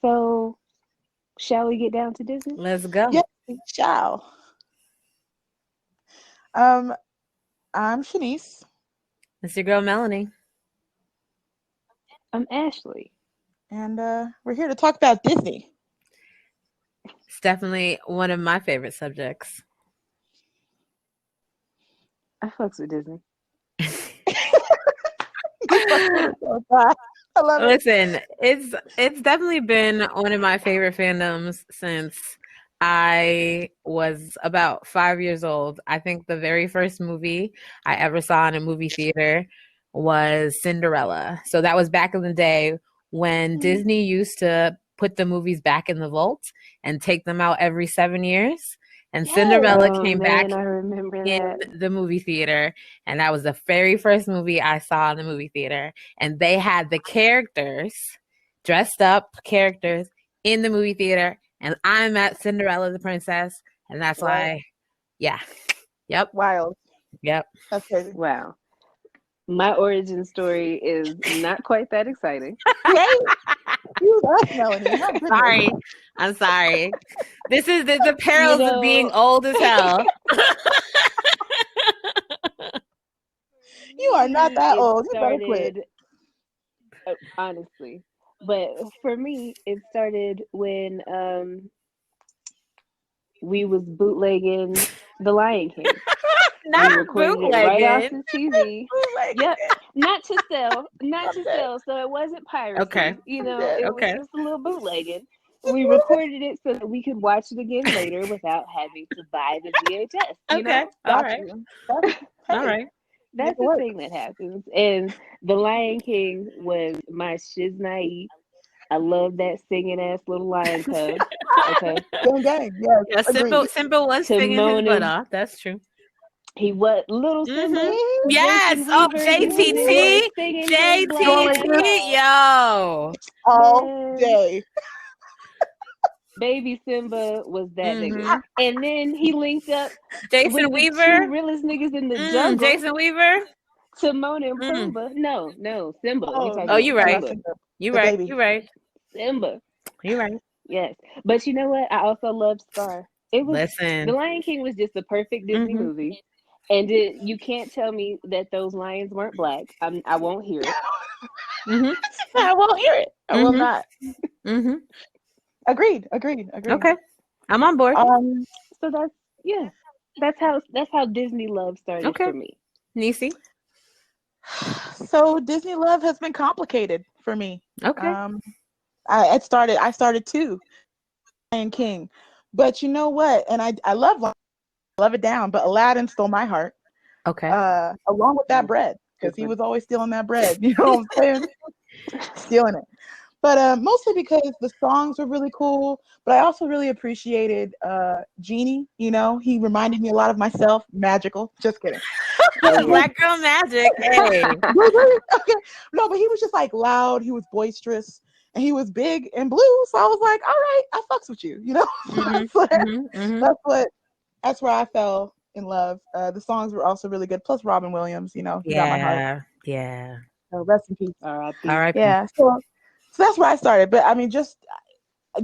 So, shall we get down to Disney? Let's go. Yes, we shall. I'm Shanice. It's your girl, Melony. I'm Ashley. And we're here to talk about Disney. It's definitely one of my favorite subjects. I fucks with Disney. I love it. Listen, it's definitely been one of my favorite fandoms since I was about 5 years old. I think the very first movie I ever saw in a movie theater was Cinderella. So that was back in the day when Disney used to put the movies back in the vault and take them out every 7 years. And Cinderella came back I remember in that. the movie theater, and that was the very first movie I saw in the movie theater. And they had the characters, dressed up characters, in the movie theater, and I met Cinderella the princess, and that's why, yeah, yep, Wild. yep. That's crazy. Wow. My origin story is not quite that exciting. Right? You love Melanie. My goodness. Sorry, I'm sorry. This is the perils of being old as hell. You are not that It old. You better quit. honestly. But for me, it started when we was bootlegging The Lion King. We Not recorded it right off bootlegging. the TV. Like, Yep, not to sell, so it wasn't piracy. Okay. You know, Okay. it was just a little bootlegging. We recorded it so that we could watch it again later without having to buy the VHS. You Okay. know? All got right. you. All right. That's Make it the work. thing that happens. And The Lion King was my shiznai. I love that singing ass little lion cub. Okay. Gang, gang. Yes. Yeah, Agreed. Simba was singing his Timon butt and off. That's true. he what little Simba? Mm-hmm. Yes. Jason Oh, Weaver, he was in there singing his black ass JTT. off. Yo. All Yes. day. Baby Simba was that Mhm. nigga. And then he linked up Jason with the Weaver. two realest niggas in the jungle. Jason Weaver. Timon and Pumbaa. No, Simba. Oh, We talking Oh, you about right. Simba. You The right. baby. You right. Simba. You right. Yes. But you know what? I also love Scar. It was Listen. The Lion King was just a perfect Disney Mhm. movie. And you can't tell me that those lions weren't black. I won't hear it. Mhm. I won't hear it. I will Mhm. not. Mhm. Agreed. Okay. I'm on board. So that's how Disney love started Okay. for me. Niecy. So Disney love has been complicated for me. Okay. I started too, Lion King, but you know what? And I love it down, but Aladdin stole my heart. Okay. Along with that bread, because he was always stealing that bread. You know what I'm saying? Stealing it. But mostly because the songs were really cool. But I also really appreciated Genie. You know, he reminded me a lot of myself. Magical. Just kidding. Black girl magic. Hey. Okay. No, but he was just like loud. He was boisterous, and he was big and blue. So I was like, all right, I fucks with you. You know, that's where I fell in love. The songs were also really good. Plus Robin Williams. You know, he got my heart. Yeah. So rest in peace. R.I.P. All right. Yeah. So that's where I started. But I mean, just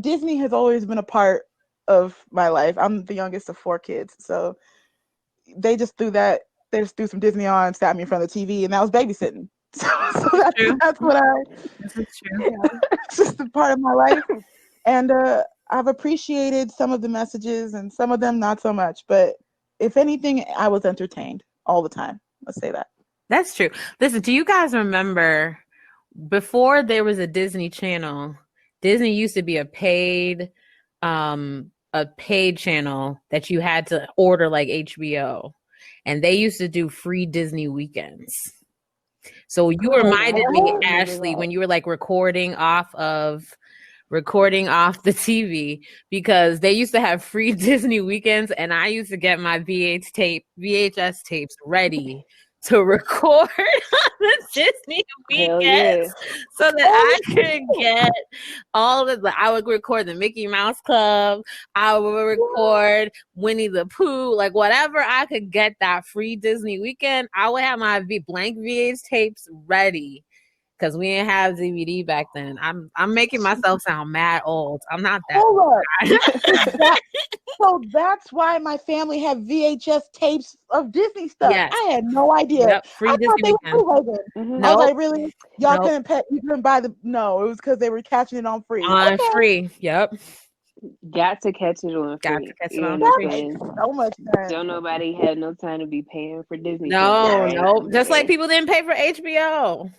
Disney has always been a part of my life. I'm the youngest of 4 kids, so they just threw some Disney on, sat me in front of the TV, and that was babysitting. So that's what This is true. it's just a part of my life. And I've appreciated some of the messages and some of them not so much. But if anything, I was entertained all the time. Let's say that. That's true. Listen, do you guys remember before there was a Disney Channel, Disney used to be a paid channel that you had to order like HBO, and they used to do free Disney weekends. So you reminded me, Ashley, when you were like recording off the TV, because they used to have free Disney weekends, and I used to get my VHS tapes ready to record on the Disney weekends so that I could get I would record the Mickey Mouse Club, I would record Winnie the Pooh, like whatever I could get that free Disney weekend, I would have my blank VHS tapes ready. because we didn't have DVD back then. I'm making myself sound mad old. I'm not that. Hold up. So that's why my family had VHS tapes of Disney stuff. Yes. I had no idea. Yep, free I thought Disney they were weekend. bootlegging. Mhm. I was Nope. like, really? Y'all Nope. couldn't pay, you couldn't buy the, no, it was because they were catching it on free. On Okay. free. Yep. Got to catch it on Got free. to catch it You on know what free. I'm saying? So much sense. Don't nobody have no time to be paying for Disney No, Channel right no. now. Just like Okay? people didn't pay for HBO.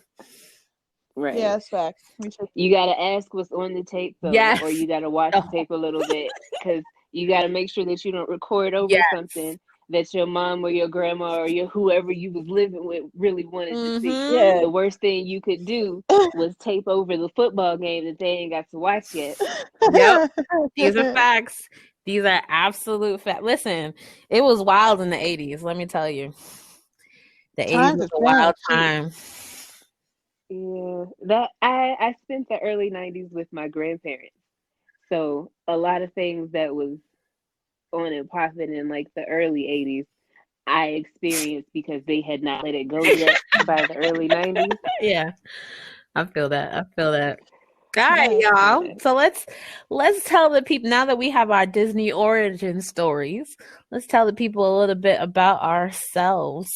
Right. Yeah, that's facts. We should. You gotta ask what's on the tape though, Yes. or you gotta watch the tape a little bit because you gotta make sure that you don't record over Yes. something that your mom or your grandma or your whoever you was living with really wanted to see. Mhm. Yeah. The worst thing you could do was tape over the football game that they ain't got to watch yet. Yep. These are facts. These are absolute facts. Listen, it was wild in the 80s, let me tell you. The 80s Times was have a wild changed. time. Yeah, that I spent the early 90s with my grandparents. So a lot of things that was on and popping in like the early 80s, I experienced because they had not let it go yet by the early 90s. Yeah. I feel that. I feel that. All right, Yeah. y'all. Yeah. So let's tell the people, now that we have our Disney origin stories, let's tell the people a little bit about ourselves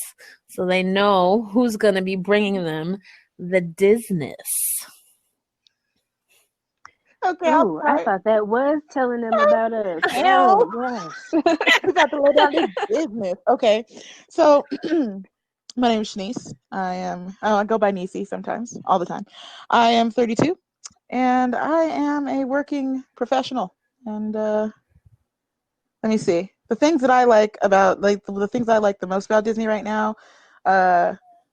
so they know who's going to be bringing them the Disness. Okay, I'll Oh, I start. thought that was telling them about us. Hell. Oh gosh. We got to lay down this business. Okay, so my name is Shanice. I go by Niecy sometimes, all the time. I am 32, and I am a working professional. And let me see. The things that I like about, like, the things I like the most about Disney right now,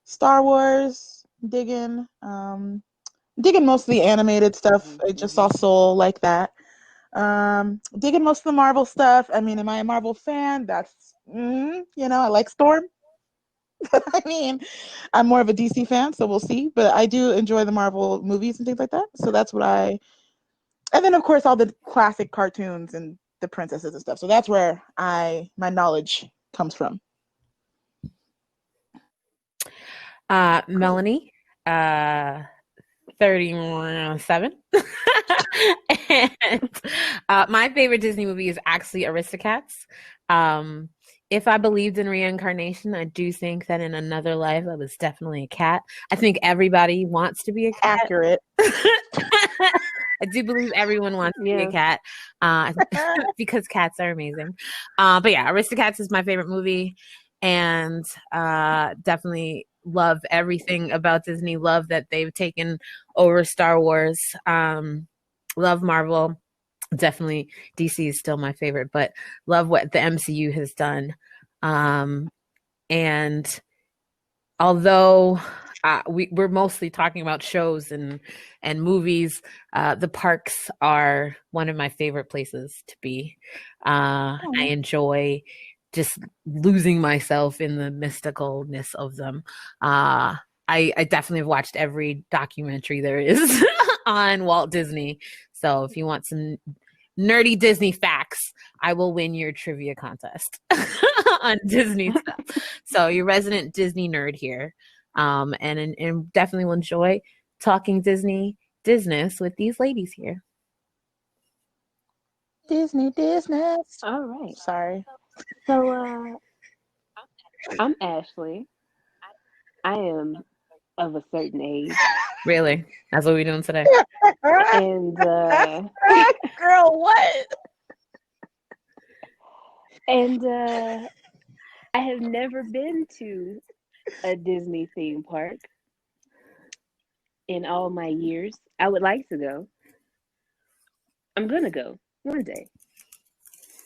Star Wars, digging most of the animated stuff. I just saw Soul, like that. Digging most of the Marvel stuff. I mean, am I a Marvel fan? That's, I like Storm. I mean, I'm more of a DC fan, so we'll see. But I do enjoy the Marvel movies and things like that. So that's what and then of course all the classic cartoons and the princesses and stuff. So that's where my knowledge comes from. Melanie, 37. And my favorite Disney movie is actually Aristocats. If I believed in reincarnation, I do think that in another life I was definitely a cat. I think everybody wants to be a cat. Accurate. I do believe everyone wants to be a cat because cats are amazing. But yeah, Aristocats is my favorite movie, and definitely love everything about Disney. Love that they've taken over Star Wars. Love Marvel. Definitely DC is still my favorite, but love what the MCU has done. And although we're mostly talking about shows and movies, the parks are one of my favorite places to be. I enjoy just losing myself in the mysticalness of them. I definitely have watched every documentary there is on Walt Disney. So if you want some nerdy Disney facts, I will win your trivia contest on Disney stuff. So your resident Disney nerd here. And definitely will enjoy talking Disness with these ladies here. Disness. All right. Sorry. So I'm Ashley. I am of a certain age. Really? That's what we're doing today. And Girl, what? and I have never been to a Disney theme park in all my years. I would like to go. I'm gonna go one day.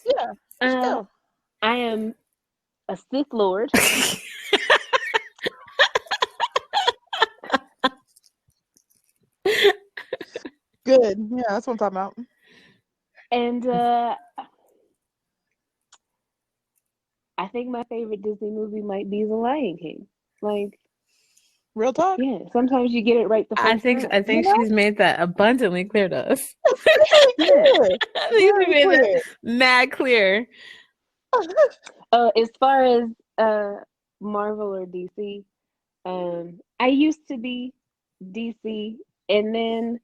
Yeah. I am a Sith Lord. Good. Yeah, that's what I'm talking about. And I think my favorite Disney movie might be The Lion King. Like, real talk. Yeah, sometimes you get it right the first time. I think she's made that abundantly clear to us. I think she made that mad clear. As far as Marvel or DC, I used to be DC, and then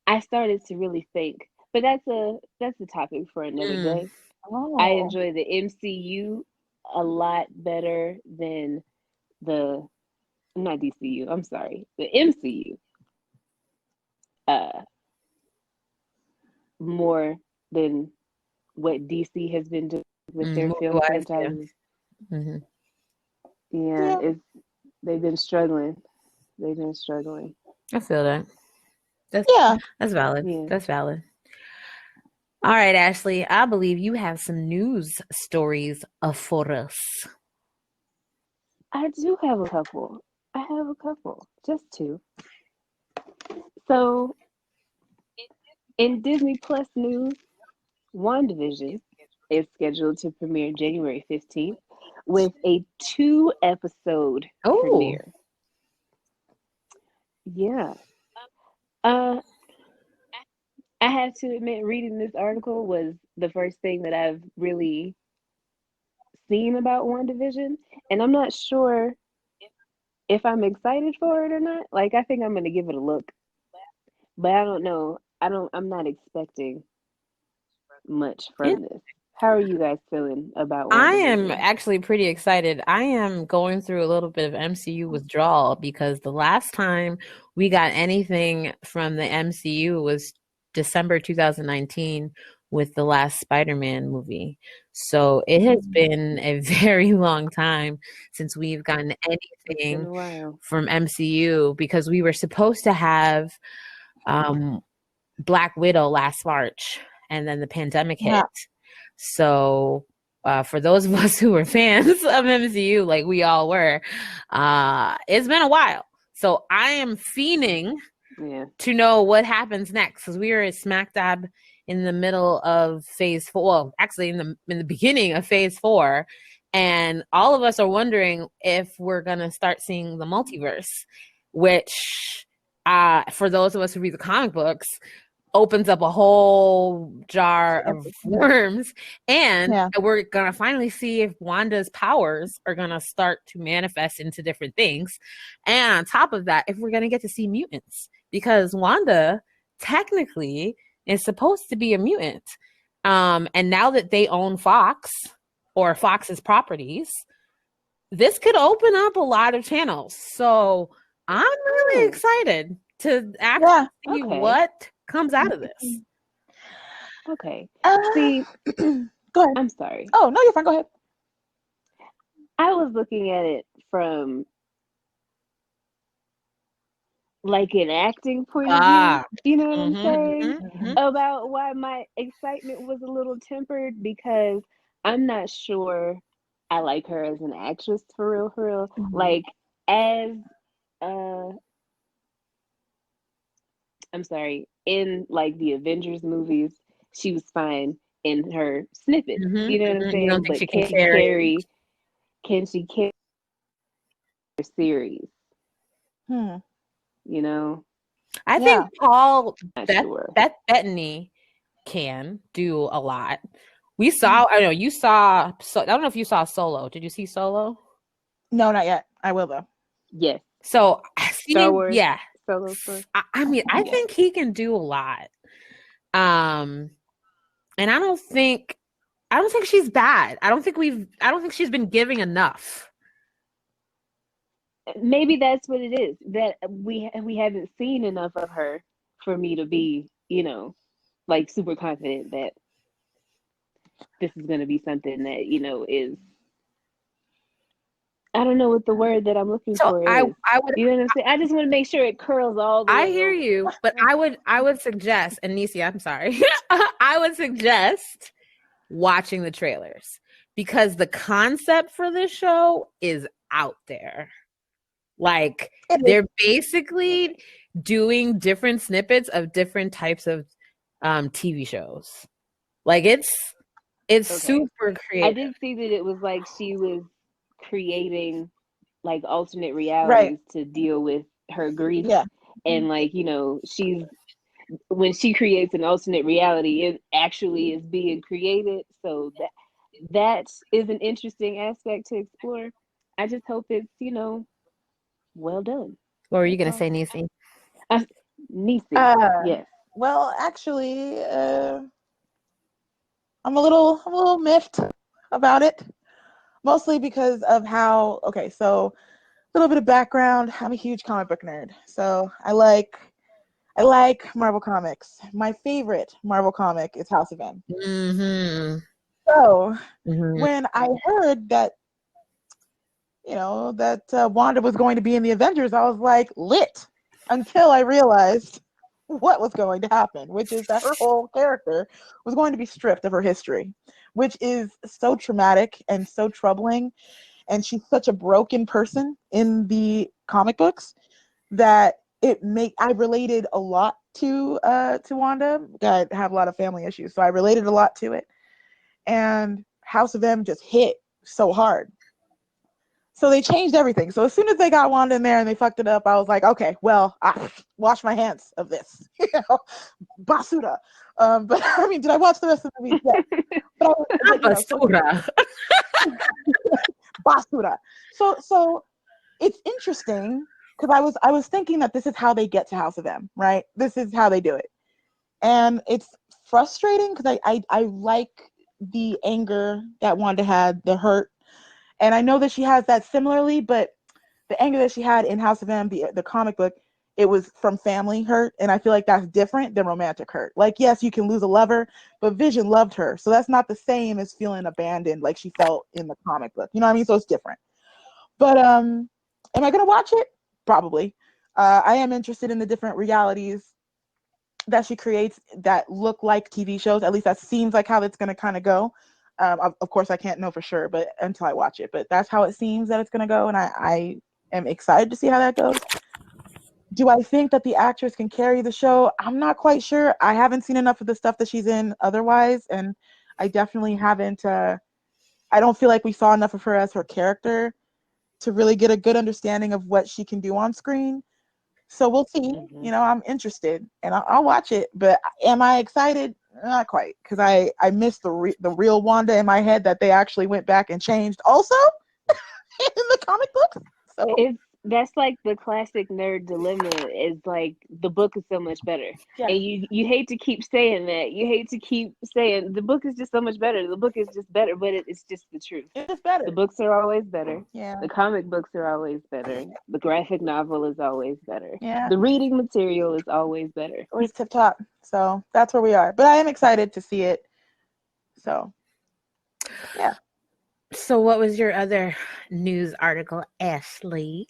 I started to really think. But that's a topic for another day. I Oh. enjoy the MCU a lot better than the not DCU. I'm sorry, the MCU. Uh, more than what DC has been doing with their Movie film wise, yeah. franchises. Hmm. Yeah, Yeah. they've been struggling. They've been struggling. I feel that. Yeah. That's valid. Yeah, That's valid. All right, Ashley, I believe you have some news stories for us. I do have a couple. I have a couple, just two. So, in Disney Plus news, WandaVision is scheduled to premiere January 15th with a 2 episode Oh, premiere. Yeah. Uh, I have to admit, reading this article was the first thing that I've really seen about WandaVision, and I'm not sure if I'm excited for it or not. Like, I think I'm gonna give it a look, but I don't know. I'm not expecting much from this. How are you guys feeling about I am WandaVision? actually pretty excited. I am going through a little bit of MCU withdrawal because the last time we got anything from the MCU was December 2019 with the last Spider-Man movie. So it has been a very long time since we've gotten It's been anything a while. from MCU because we were supposed to have Black Widow last March and then the pandemic hit. Yeah. So for those of us who were fans of MCU, like we all were, it's been a while. So I am fiending Yeah. to know what happens next because we are smack dab in the middle of phase 4. Well, actually in the beginning of phase 4, and all of us are wondering if we're gonna start seeing the multiverse, which for those of us who read the comic books opens up a whole jar of worms, and Yeah. we're gonna finally see if Wanda's powers are gonna start to manifest into different things, and on top of that, if we're gonna get to see mutants, because Wanda technically is supposed to be a mutant, and now that they own Fox or Fox's properties, this could open up a lot of channels. So I'm really excited to actually see Okay. what comes out of this. Okay. See, Go ahead. I'm sorry. Oh, no, you're fine. Go ahead. I was looking at it from like an acting point of view. You know what I'm saying? About why my excitement was a little tempered because I'm not sure I like her as an actress for real, for real. Like as I'm sorry, in like the Avengers movies, she was fine in her snippets. You know what I'm You saying? don't think But she can carry? can she carry her series? Hmm. You know? I Yeah. think Paul Not sure. Bettany can do a lot. We saw, I know you saw, so I don't know if you saw Solo. Did you see Solo? No, not yet. I will though. Yes. So, Star Wars. yeah. Solo stuff. I mean, I Yeah. think he can do a lot. And I don't think she's bad. I don't think she's been giving enough. Maybe that's what it is. That we haven't seen enough of her for me to be, you know, like super confident that this is going to be something that, you know, is I don't know what the word that I'm looking So for I is. would You know what I'm saying? I just want to make sure it curls all the I way hear over. you, but I would suggest, and Neecie, I'm sorry. I would suggest watching the trailers because the concept for this show is out there. Like they're basically doing different snippets of different types of TV shows. Like it's Okay. super creative. I did see that it was like she was creating like alternate realities to deal with her grief. Yeah. And like, you know, when she creates an alternate reality, it actually is being created. So that is an interesting aspect to explore. I just hope it's, you know, Well done. What were you gonna say, Niecy? Niecy, yes. Well, actually, I'm a little miffed about it, mostly because of how. Okay, so a little bit of background. I'm a huge comic book nerd, so I like Marvel comics. My favorite Marvel comic is House of M. Mm-hmm. So Mm-hmm. when I heard that, that Wanda was going to be in the Avengers, I was like lit until I realized what was going to happen, which is that her whole character was going to be stripped of her history, which is so traumatic and so troubling. And she's such a broken person in the comic books that I related a lot to Wanda. I have a lot of family issues, so I related a lot to it. And House of M just hit so hard. So they changed everything. So as soon as they got Wanda in there and they fucked it up, I was like, okay, well, I wash my hands of this. Basura. But I mean, did I watch the rest of the movie? Yes. But Basura. Basura. So it's interesting because I was thinking that this is how they get to House of M, right? This is how they do it. And it's frustrating because I like the anger that Wanda had, the hurt. And I know that she has that similarly, but the anger that she had in House of M, the comic book, it was from family hurt. And I feel like that's different than romantic hurt. Like, yes, you can lose a lover, but Vision loved her. So that's not the same as feeling abandoned like she felt in the comic book. You know what I mean? So it's different. But am I going to watch it? Probably. I am interested in the different realities that she creates that look like TV shows. At least that seems like how it's going to kind of go. Of course, I can't know for sure, but until I watch it. But that's how it seems that it's going to go, and I am excited to see how that goes. Do I think that the actress can carry the show? I'm not quite sure. I haven't seen enough of the stuff that she's in otherwise, and I definitely haven't. I don't feel like we saw enough of her as her character to really get a good understanding of what she can do on screen. So we'll see. Mm-hmm. I'm interested, and I'll watch it. But am I excited? Not quite, because I missed the real Wanda in my head that they actually went back and changed also in the comic books. So That's like the classic nerd dilemma. Is like the book is so much better, yeah, and you hate to keep saying that. You hate to keep saying the book is just so much better. The book is just better, but it's just the truth. it's better. The books are always better. Yeah, The comic books are always better. The graphic novel is always better. yeah. The reading material is always better. Always tip top. So that's where we are. But I am excited to see it. So yeah. So what was your other news article, Ashley?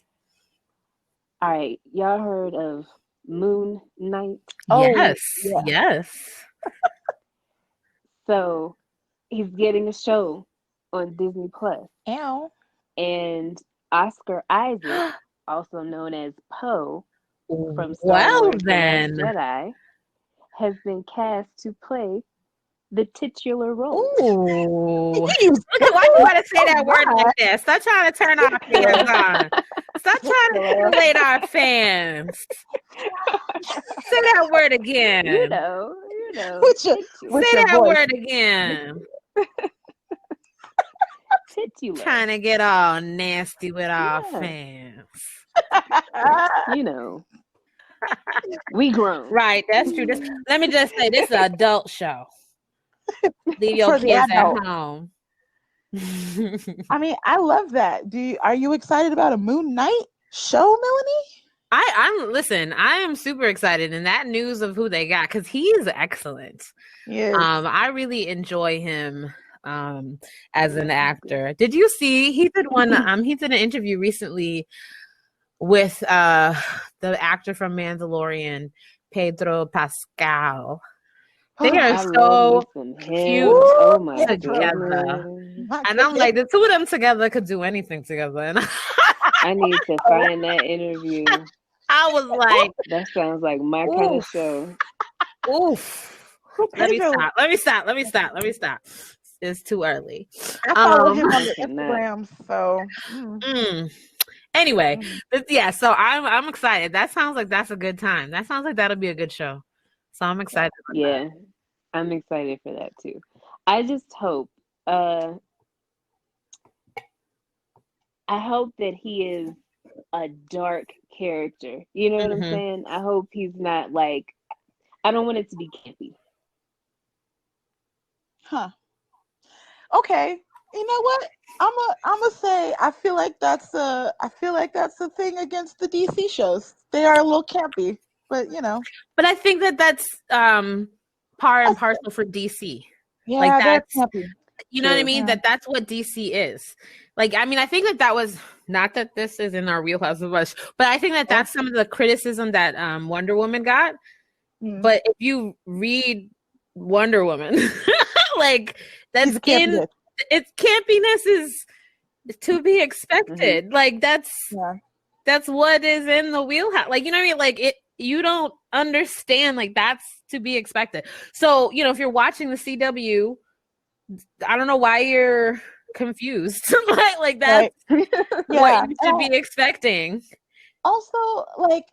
All right, y'all heard of Moon Knight? Yes, yeah. yes. So he's getting a show on Disney Plus, Ow. and Oscar Isaac, also known as Poe from Star Well Wars: The then. Last Jedi, has been cast to play the titular role. Ooh. Why you gotta say that word like that? Stop trying to turn our fans on. Stop trying to stimulate our fans. Say that word again. You know. With Say your that voice. word again. Titular. Trying to get all nasty with our fans. You know. We grown. Right, that's true. Let me just say, this is an adult show. Leave your kids at home. I mean, I love that. Are you excited about a Moon Knight show, Melony? I am super excited, and that news of who they got, because he is excellent. Yes. I really enjoy him as an actor. Did you see he did one he did an interview recently with the actor from Mandalorian, Pedro Pascal. They are so cute oh my together. goodness. And I'm like, the two of them together could do anything together. And I need to find that interview. I was like, that sounds like my kind of show. Oof. Let me stop. It's too early. I follow him on the Instagram, so. Anyway, yeah, so I'm excited. That sounds like that's a good time. That sounds like that'll be a good show. So I'm excited about that. I'm excited for that too. I just hope I hope that he is a dark character. You know what I'm Mm-hmm. saying? I hope he's not like, I don't want it to be campy. Huh. Okay. You know what? I'm a say I feel like that's a thing against the DC shows. They are a little campy, but you know. But I think that that's par and That's, parcel for DC. Like yeah, they're that's, campy. you know what I True. mean? Yeah. That's what DC is. Like, I mean, I think that was not that this is in our wheelhouse of us, but I think that Yeah. that's some of the criticism that Wonder Woman got. Mm. But if you read Wonder Woman, like She's that's a campy in bitch. its campiness is to be expected. Mm-hmm. Like that's Yeah. what is in the wheelhouse. Like, you know what I mean? Like it, you don't understand. Like that's to be expected. So, you know, if you're watching the CW, I don't know why you're confused. like that's Right. what Yeah. you should be expecting. Also, like,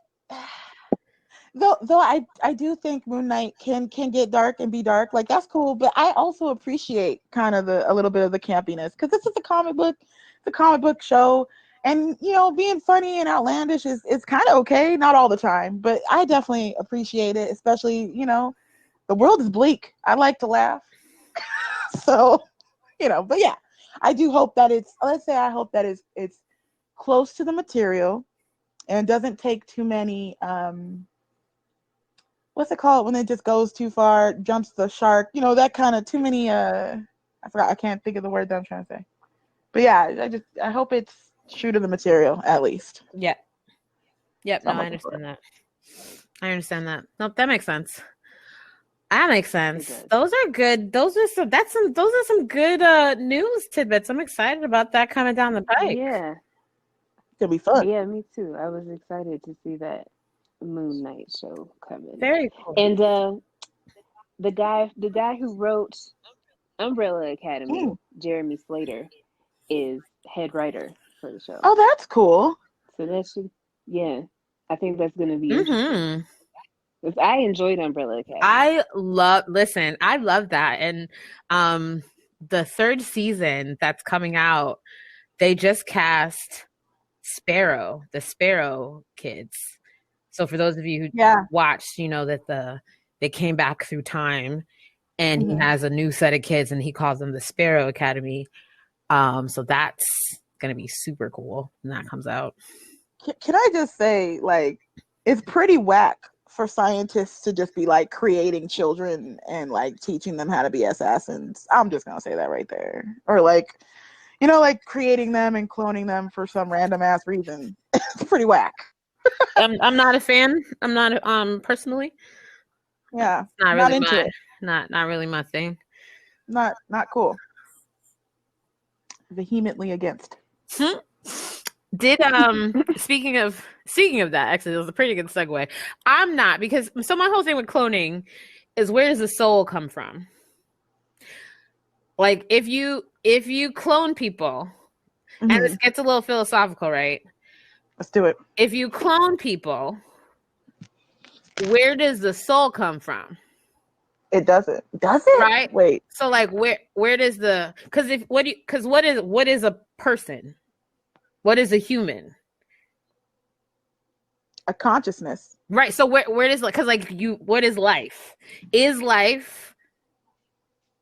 though I do think Moon Knight can get dark and be dark. Like that's cool, but I also appreciate kind of a little bit of the campiness because this is a comic book show, and you know, being funny and outlandish is kind of okay, not all the time, but I definitely appreciate it, especially, you know, the world is bleak. I like to laugh. So, you know, but yeah, I do hope that I hope that it's close to the material and doesn't take too many what's it called when it just goes too far, jumps the shark, you know, that kind of too many I forgot, I can't think of the word that I'm trying to say. But yeah, I hope it's true to the material at least. Yep. No, So I understand that. Nope, that makes sense. That makes sense. Those are good. Those are some good news tidbits. I'm excited about that coming down the pike. Yeah. It's gonna be fun. Yeah, me too. I was excited to see that Moon Knight show coming. Very cool. And the guy who wrote Umbrella Academy, Jeremy Slater, is head writer for the show. Oh, that's cool. So that should, yeah, I think that's going to be interesting. Because I enjoyed Umbrella Academy. I love that. And the third season that's coming out, they just cast Sparrow, the Sparrow kids. So for those of you who watched, you know that they came back through time, and he has a new set of kids, and he calls them the Sparrow Academy. So that's gonna be super cool when that comes out. Can I just say, like, it's pretty whack for scientists to just be like creating children and like teaching them how to be assassins. I'm just gonna say that right there. Or like, you know, like creating them and cloning them for some random ass reason. It's pretty whack. I'm not a fan. I'm not personally. Yeah. Not really into it. Not really my thing. Not cool. Vehemently against. Did speaking of that, actually, it was a pretty good segue. I'm not, because so my whole thing with cloning is, where does the soul come from? Like if you clone people, and this gets a little philosophical, right? Let's do it. If you clone people, where does the soul come from? It doesn't. Does it? Right? Wait. So like where does the, what is a person? What is a human? A consciousness. Right. So where does, because like what is life? Is life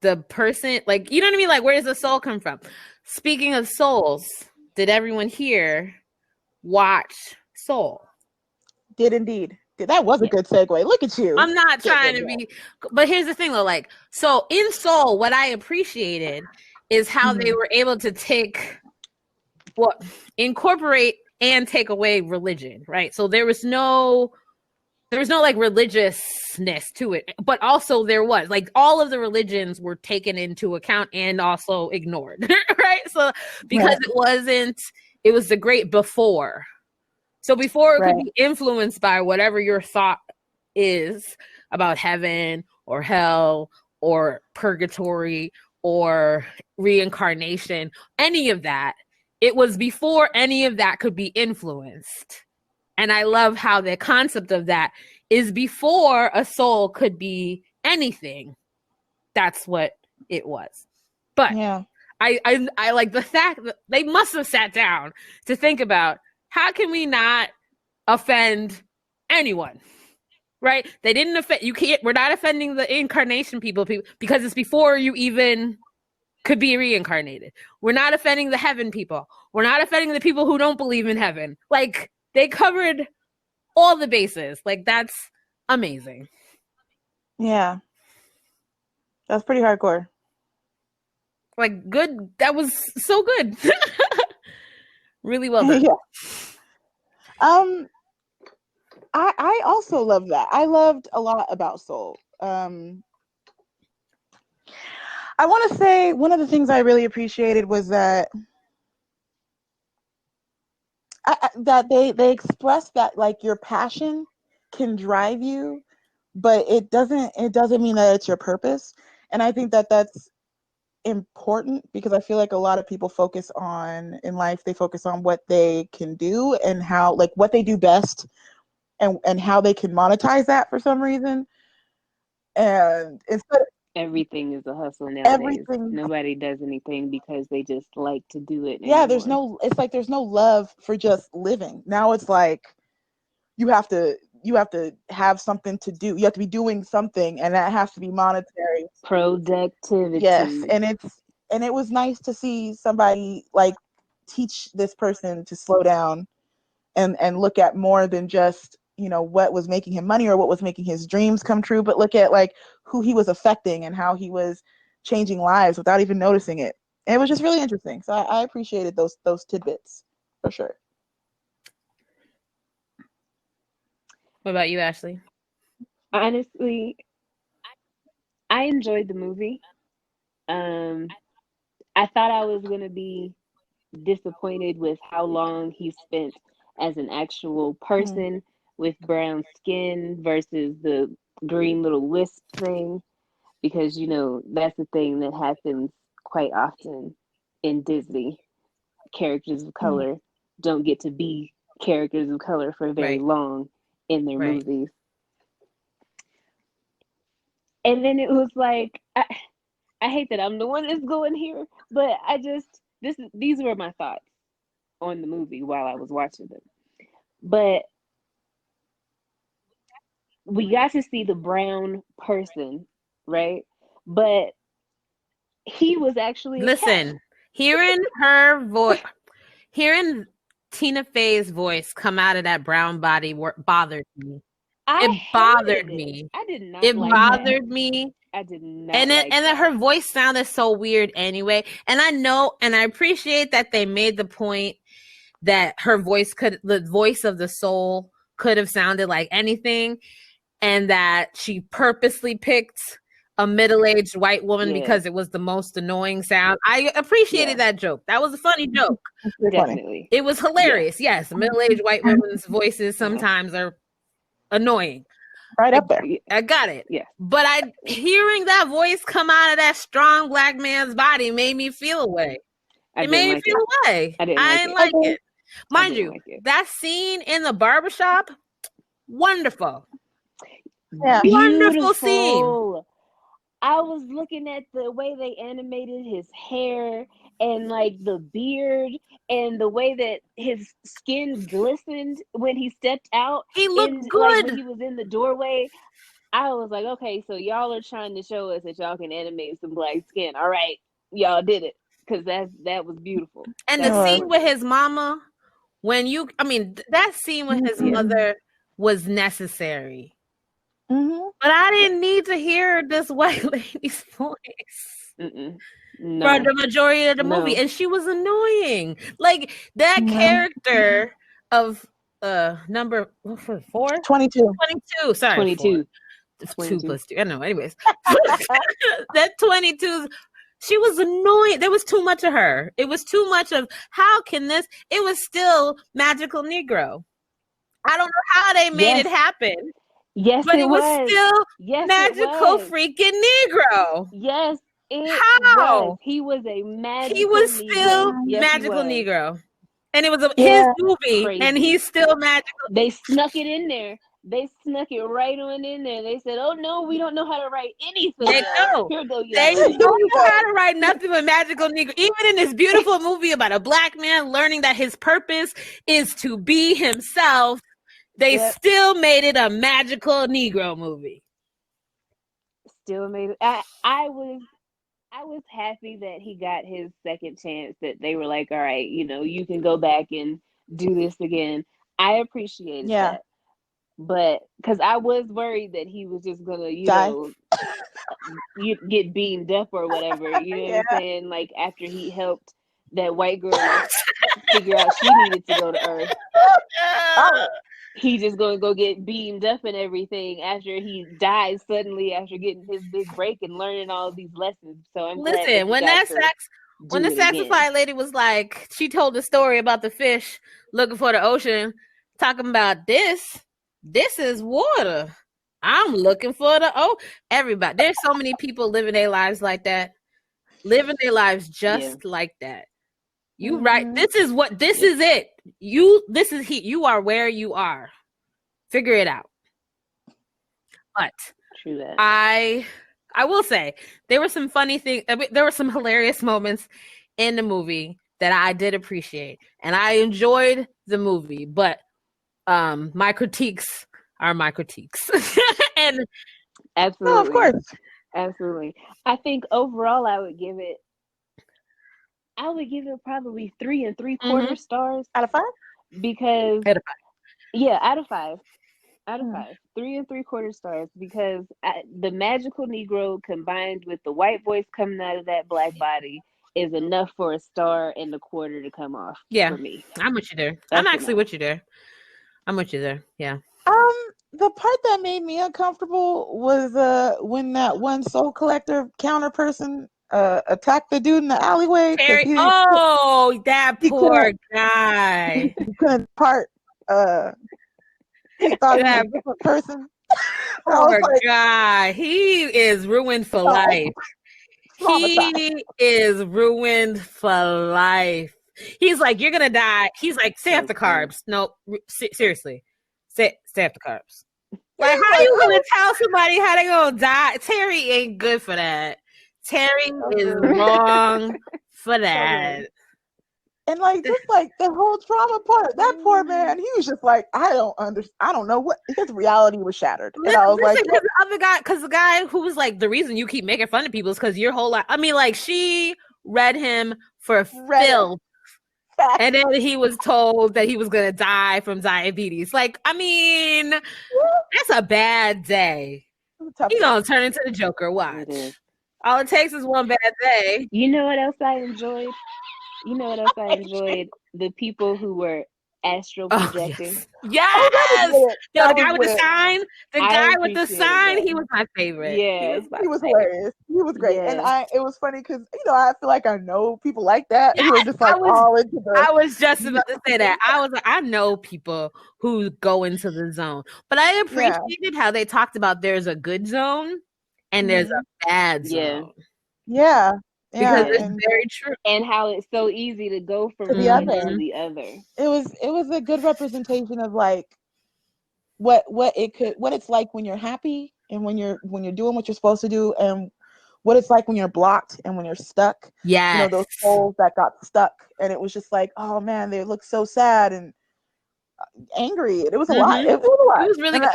the person, like, you know what I mean? Like, where does the soul come from? Speaking of souls, did everyone here watch Soul? Did indeed. That was a good segue. Look at you. I'm not trying to be, but here's the thing though, like, so in Soul, what I appreciated is how they were able to incorporate and take away religion, right? So there was no like religiousness to it, but also there was, like, all of the religions were taken into account and also ignored, right? So because it was the great before. So before it could be influenced by whatever your thought is about heaven or hell or purgatory or reincarnation, any of that, it was before any of that could be influenced. And I love how the concept of that is before a soul could be anything. That's what it was. But I like the fact that they must have sat down to think about how can we not offend anyone? Right? They didn't offend you. Can't. We're not offending the incarnation people because it's before you even could be reincarnated. We're not offending the heaven people. We're not offending the people who don't believe in heaven. Like, they covered all the bases. Like, that's amazing. Yeah. That's pretty hardcore. Like, good. That was so good. Really well done. Yeah. I also love that. I loved a lot about Soul. I want to say one of the things I really appreciated was that that they express that, like, your passion can drive you, but it doesn't mean that it's your purpose. And I think that that's important, because I feel like a lot of people focus on in life, they focus on what they can do and how, like, what they do best, and how they can monetize that for some reason. And instead of Everything is a hustle nowadays. everything, Nobody does anything because they just like to do it yeah, anymore. there's no love for just living. Now it's like you have to have something to do. You have to be doing something, and that has to be monetary. Productivity. Yes, and it was nice to see somebody, like, teach this person to slow down and look at more than just, what was making him money or what was making his dreams come true, but look at, like, who he was affecting and how he was changing lives without even noticing it. And it was just really interesting. So I appreciated those tidbits for sure. What about you, Ashley? Honestly, I enjoyed the movie. I thought I was gonna be disappointed with how long he spent as an actual person with brown skin versus the green little wisp thing, because that's the thing that happens quite often in Disney. Characters of color don't get to be characters of color for very long in their movies. And then it was like, I hate that I'm the one that's going here, but these were my thoughts on the movie while I was watching them. But we got to see the brown person, right? But he was actually Listen, hearing her voice, hearing Tina Fey's voice come out of that brown body bothered me. It bothered me. I did not. It like bothered me. I did not. And then her voice sounded so weird anyway. And I know, and I appreciate that they made the point that the voice of the soul could have sounded like anything, and that she purposely picked a middle-aged white woman because it was the most annoying sound. I appreciated that joke. That was a funny joke. Definitely. It was hilarious. Yes, middle-aged white women's voices sometimes are annoying. Right up there. I got it. Yeah. But hearing that voice come out of that strong black man's body made me feel away. It made me feel away. I didn't like it. Mind you, that scene in the barbershop, wonderful. Yeah. Wonderful scene. I was looking at the way they animated his hair and, like, the beard and the way that his skin glistened when he stepped out. He looked good. Like, when he was in the doorway. I was like, okay, so y'all are trying to show us that y'all can animate some black skin. All right, y'all did it, because that was beautiful. And the scene with his mama, that scene with his mother was necessary. Mm-hmm. But I didn't need to hear this white lady's voice for the majority of the movie, and she was annoying. Like, that character of number 4? 22. 22. Sorry, 22. 2 plus 2. I don't know. Anyways, that 22. She was annoying. There was too much of her. It was too much of how can this? It was still Magical Negro. I don't know how they made it happen. Yes, but it was still Magical freaking Negro. Yes, how? Was. He was a magical. He was still Magical Negro, and it was his movie, and he's still magical. They snuck it in there. They snuck it right on in there. They said, "Oh no, we don't know how to write anything They else. know. Here go They y'all." don't know how to write nothing but magical Negro. Even in this beautiful movie about a black man learning that his purpose is to be himself, they still made it a magical Negro movie. Still made it. I was happy that he got his second chance. That they were like, "All right, you can go back and do this again." I appreciated that. But because I was worried that he was just gonna, you get beamed up or whatever, you know what I'm saying? Like after he helped that white girl figure out she needed to go to Earth, he just gonna go get beamed up and everything after he dies suddenly after getting his big break and learning all of these lessons. So I'm glad that when the saxophone lady was like, she told the story about the fish looking for the ocean, talking about this is water. I'm looking for everybody. There's so many people living their lives like that, living their lives just like that. You right. This is it. You are where you are. Figure it out. But true that. I will say there were some funny things. I mean, there were some hilarious moments in the movie that I did appreciate, and I enjoyed the movie. But my critiques are my critiques. And absolutely, no, of course, absolutely. I think overall, I would give it probably 3 3/4 stars out of 5. Because out of 5. Out of 5. Out of 5. 3 3/4 stars because the magical Negro combined with the white voice coming out of that black body is enough for a 1.25 stars to come off for me. I'm with you there. I'm actually with you there. I'm with you there. Yeah. The part that made me uncomfortable was when that one soul collector counter person attacked the dude in the alleyway. That poor guy. He couldn't part. He thought he was a different person. Poor guy. He is ruined for life. He is ruined for life. He's like, you're gonna die. He's like, stay off the carbs. No, seriously, stay off the carbs. Like, how you gonna tell somebody how they gonna die? Terry ain't good for that. Terry is wrong for that. And just the whole trauma part, that poor man, he was just like, I don't know what his reality was shattered. And I was like, because the guy who was like, the reason you keep making fun of people is because your whole life. I mean, like, she read him for filth, and then he was told that he was gonna die from diabetes. Like, I mean, that's a bad day. He's gonna turn into the Joker. Watch. All it takes is one bad day. You know what else I enjoyed? The people who were astral projecting. Yes. The guy with the sign. The guy with the sign. He was my favorite. Yeah, he was hilarious. He was great, and it was funny because I feel like I know people like that who are just like all into the. I was just about to say that. I was like, I know people who go into the zone, but I appreciated how they talked about there's a good zone and there's a bad zone. Yeah. Because it's very true, and how it's so easy to go from one to the other. It was a good representation of like what it's like when you're happy and when you're doing what you're supposed to do, and what it's like when you're blocked and when you're stuck. Yeah, those souls that got stuck, and it was just like, oh man, they look so sad and angry. It was a lot. It was a lot. It was really good.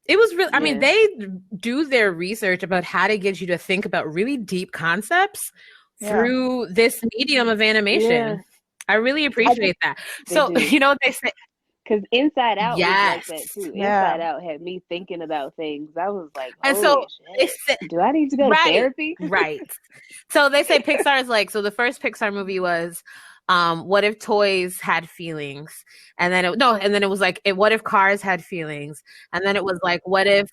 It was really, I mean, they do their research about how to get you to think about really deep concepts through this medium of animation. Yeah. I really appreciate that. So, you know what they say? Because Inside Out was like that too. Inside Out had me thinking about things. I was like, and so shit. Do I need to go to therapy? Right. So they say Pixar is like, so the first Pixar movie was what if toys had feelings, and then it was like, what if cars had feelings, and then it was like, what if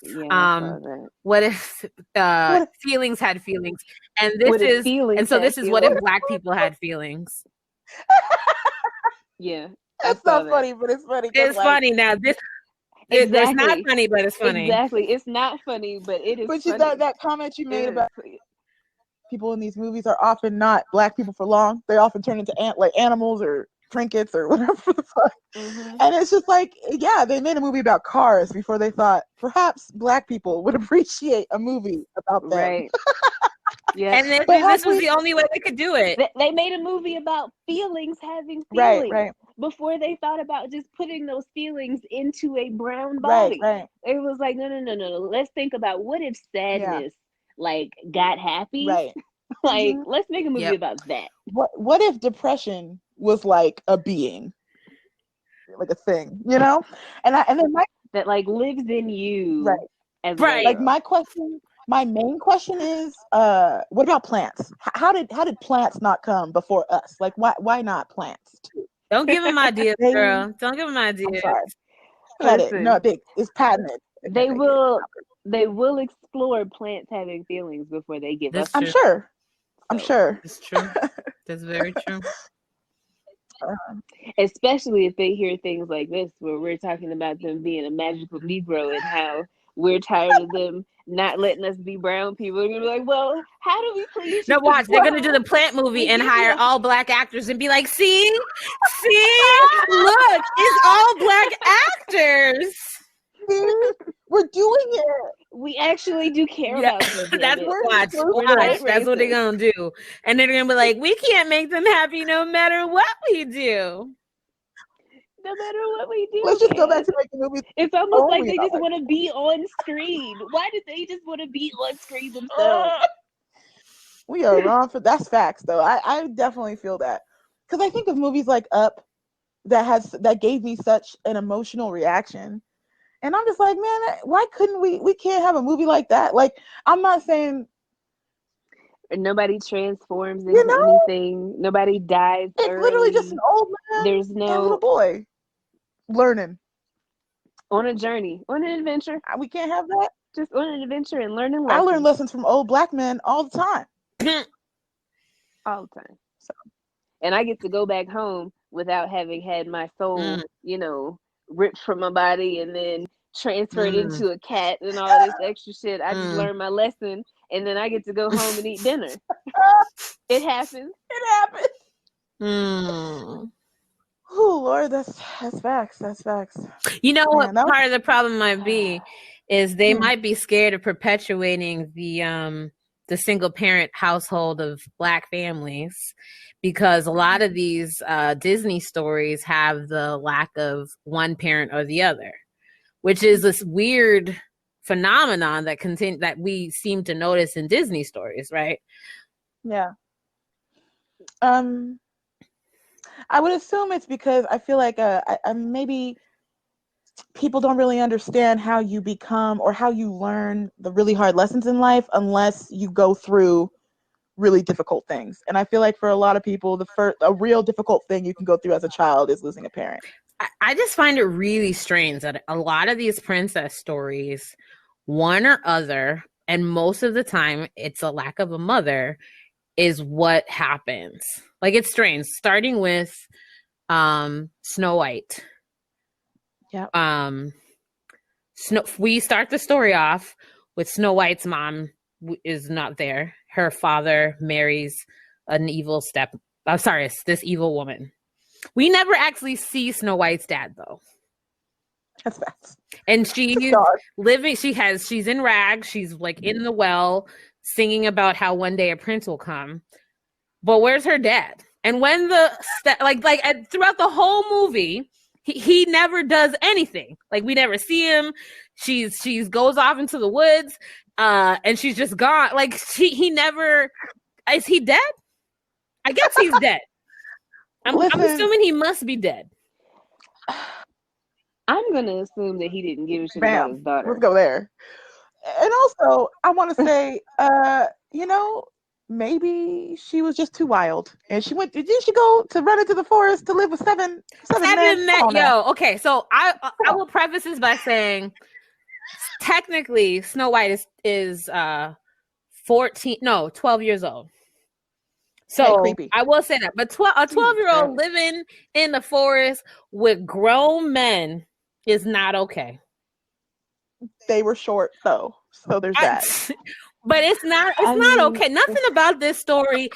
feelings had feelings, and this is what if black people had feelings. That's not funny, but it's funny. It's funny now. It's not funny, but it's funny. Exactly, it's not funny, but it is. But funny. That comment you made about people in these movies are often not black people for long. They often turn into animals or trinkets or whatever the fuck. Mm-hmm. And it's just like, yeah, they made a movie about cars before they thought perhaps Black people would appreciate a movie about them. Right. Yeah. And But this was the only way they could do it. They made a movie about feelings having Right, feelings right, before they thought about just putting those feelings into a brown right, body. right. It was like, no. Let's think about what if sadness like got happy? Right. Like, Mhm. let's make a movie Yep. about that. What if depression was like a being, like a thing, you know? And then That like lives in you right, as a Right. like girl. my main question is, what about plants? How did plants not come before us? Like, why not plants too? Don't give them ideas, They, girl. Don't give them I'm ideas. sorry, patent. No, Listen, it's patented. they will explore plants having feelings before they give That's us. I'm true. sure. I'm So, sure. That's true. That's very true. especially if they hear things like this, where we're talking about them being a magical Negro and how we're tired of them not letting us be brown people. They're gonna be like, well, how do we please you? No, watch. They're gonna Well, do the plant movie we and give hire you a- all Black actors and be like, see, look, it's all Black actors. We're doing it. we actually do care Yeah, about you. that's Damn it. what watch. We're not Watch. That's what they're racist. gonna do, and they're gonna be like, we can't make them happy no matter what we do. No matter what we do, Let's just go man. back to making movies. It's almost like only they just about want to be on screen. Why did they just want to be on screen themselves? We are wrong for that's facts though. I definitely feel that, because I think of movies like Up that gave me such an emotional reaction, and I'm just like, man, why couldn't we can't have a movie like that? Like, I'm not saying, Nobody transforms you into know, anything. Nobody dies it's literally just an early. old man There's and a little no boy learning. on a journey, on an adventure, We can't have that. just on an adventure and learning I lessons learn lessons from old Black men all the time. all the time. So, and I get to go back home without having had my soul, ripped from my body and then transferred into a cat and all this extra shit. I just learned my lesson, and then I get to go home and eat dinner. It happens. It happens. Oh Lord, that's facts. That's facts. You know what Man, part of the problem might be is they might be scared of perpetuating the single parent household of Black families, because a lot of these Disney stories have the lack of one parent or the other, which is this weird phenomenon that we seem to notice in Disney stories, right? Yeah. I would assume it's because I feel like maybe people don't really understand how you become or how you learn the really hard lessons in life unless you go through really difficult things. And I feel like for a lot of people, a real difficult thing you can go through as a child is losing a parent. I just find it really strange that a lot of these princess stories, one or other, and most of the time it's a lack of a mother, is what happens. Like, it's strange. Starting with Snow White. Yeah. We start the story off with Snow White's mom is not there. Her father marries this evil woman. We never actually see Snow White's dad though. That's facts. And she's living, she's in rags, she's like in the well singing about how one day a prince will come. But where's her dad? And when throughout the whole movie, he never does anything. Like, we never see him. She's goes off into the woods, and she's just gone. Like, he never. Is he dead? I guess he's dead. I'm assuming he must be dead. I'm gonna assume that he didn't give a shit about his daughter. Let's go there. And also, I want to say, maybe she was just too wild, and did she go to run into the forest to live with seven men? Okay, so I will preface this by saying, technically, Snow White is 12 years old. So I will say that, but a 12-year-old living in the forest with grown men is not okay. They were short though. So there's that. But it's not okay. Nothing about this story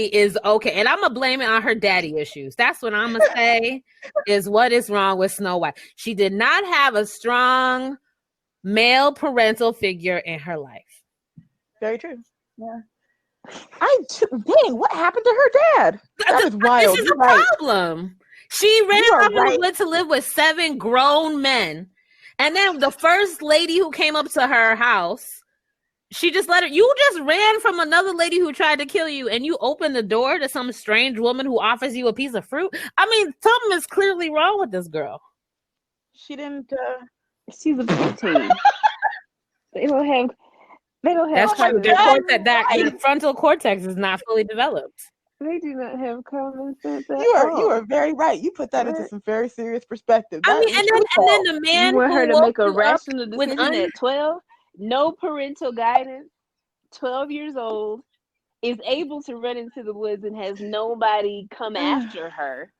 is okay. And I'm gonna blame it on her daddy issues. That's what I'm gonna say is what is wrong with Snow White. She did not have a strong male parental figure in her life. Very true. Yeah. Dang, what happened to her dad? That is wild. This is a problem. She ran off in the woods to live with 7 grown men. And then the first lady who came up to her house, she just let her. You just ran from another lady who tried to kill you, and you opened the door to some strange woman who offers you a piece of fruit. I mean, something is clearly wrong with this girl. She didn't. She's a preteen. They don't have. That's true. Their frontal cortex is not fully developed. They do not have common sense at You all. are very right. You put that into some very serious perspective. I mean, and then the man you want her to make a rational with decision at 12, no parental guidance, 12 years old, is able to run into the woods and has nobody come after her.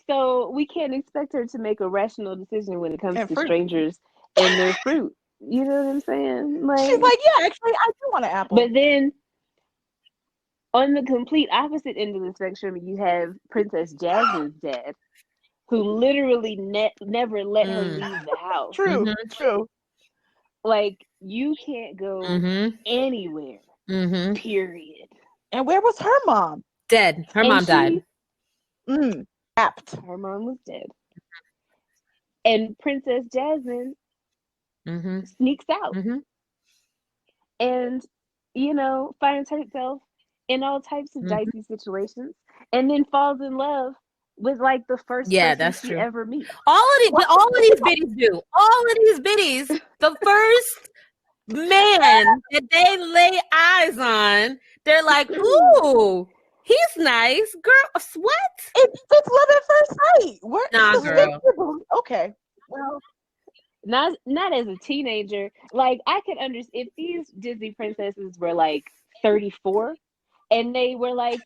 So we can't expect her to make a rational decision when it comes to strangers and their fruit. You know what I'm saying? Like, she's like, yeah, actually, I do want an apple. But then, on the complete opposite end of the spectrum, you have Princess Jasmine's dad, who literally never let her leave the house. True. Like, you can't go anywhere, period. And where was her mom? Dead. Her mom died. Apt. Her mom was dead. And Princess Jasmine sneaks out. And, finds herself in all types of dicey situations, and then falls in love with like the first person she ever meets. All of these biddies do. All of these biddies, the first man that they lay eyes on, they're like, ooh, he's nice. Girl, what? It's love at first sight. Nah, girl. Okay. Well, not as a teenager. Like, I could understand if these Disney princesses were like 34 and they were like,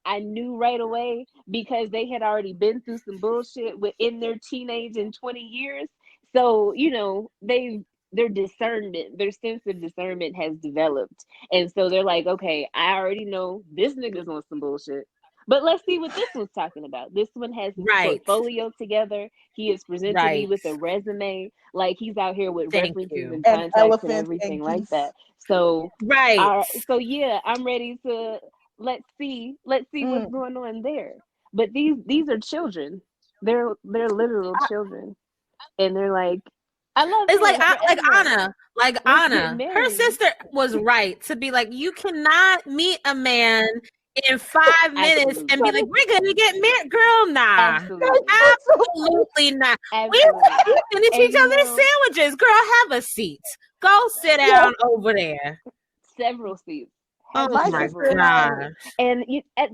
I knew right away because they had already been through some bullshit within their teenage and 20 years. So, their discernment, their sense of discernment has developed. And so they're like, okay, I already know this nigga's on some bullshit. But let's see what this one's talking about. This one has his portfolio together. He is presented me with a resume. Like, he's out here with references and contacts and everything like that. So, so yeah, I'm ready to let's see what's going on there. But these are children. They're literal children, and they're like, I love it's like Anna. Her sister was right to be like, you cannot meet a man in 5 minutes and be like, we're gonna get married. Girl, nah. Absolutely not. We finish each other's sandwiches. Girl, have a seat. Go sit down over there. Several seats. Oh my God. And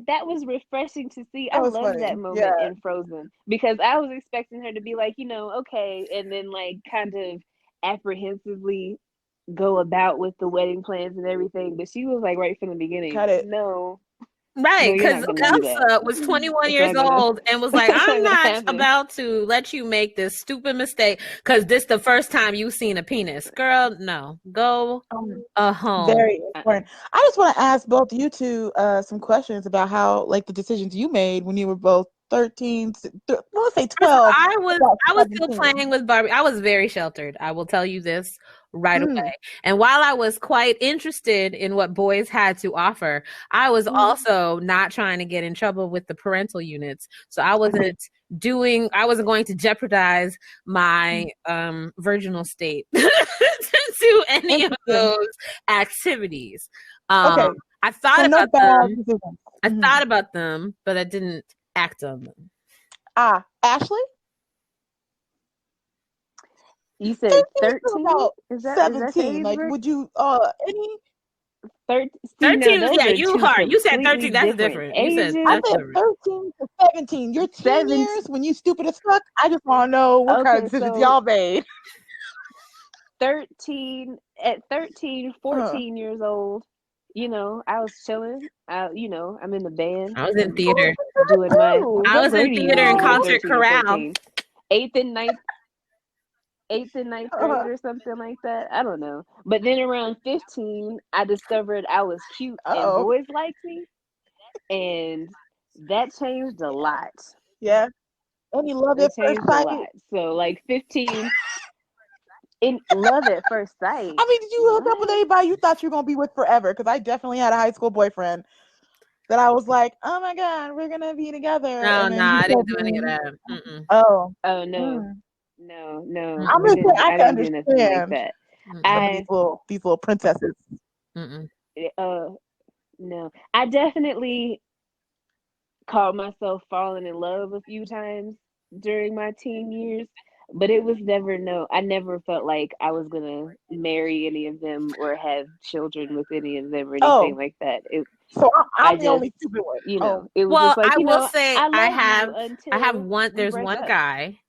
that was refreshing to see. I love that moment in Frozen, because I was expecting her to be like, okay, and then like kind of apprehensively go about with the wedding plans and everything. But she was like right from the beginning, no. Right, because Elsa was 21 years old and was like, I'm not about to let you make this stupid mistake because this the first time you've seen a penis. Girl, no. Go home. Very important. I just want to ask both you two some questions about how, like, the decisions you made when you were both 13, let's say 12. I was still playing with Barbie. I was very sheltered. I will tell you this right away. And while I was quite interested in what boys had to offer, I was also not trying to get in trouble with the parental units. So I wasn't going to jeopardize my virginal state to any of those activities. I thought about them. I thought about them, but I didn't act on them. Ashley? You said 13? Is that 17? Like, would you any 13? 13, you hard. You said 13. That's different. You said I said 13 to 17. You're teen years when you stupid as fuck. I just want to know what kind of decisions y'all made. 13, 14 years old. I was chilling. I'm in the band. I was in theater. Doing my. I was in theater and concert chorale. 8th and 9th. 8th and ninth grade or something like that. I don't know. But then around 15, I discovered I was cute and Oh, boys liked me, and that changed a lot. yeah. Any love It at first changed a sight? lot. So like 15, in love at first sight. I mean, did you hook up with What? anybody you thought you were gonna be with forever? Because I definitely had a high school boyfriend that I was like, oh my god, we're gonna be together, No, and no, then he I didn't told do any of me, that. Mm-mm. oh, Oh no, mm. no. I'm We Mm-mm. just saying didn't. I I can didn't do nothing like understand that. some Mm-mm. of I these little princesses. Mm-mm. uh no. I definitely caught myself falling in love a few times during my teen years, but it was never no. I never felt like I was gonna marry any of them or have children with any of them or anything Oh, like that. so I I'm the just, only stupid one. Oh, it was Well, just like, I will say I love you I have until one. we There's break one up. guy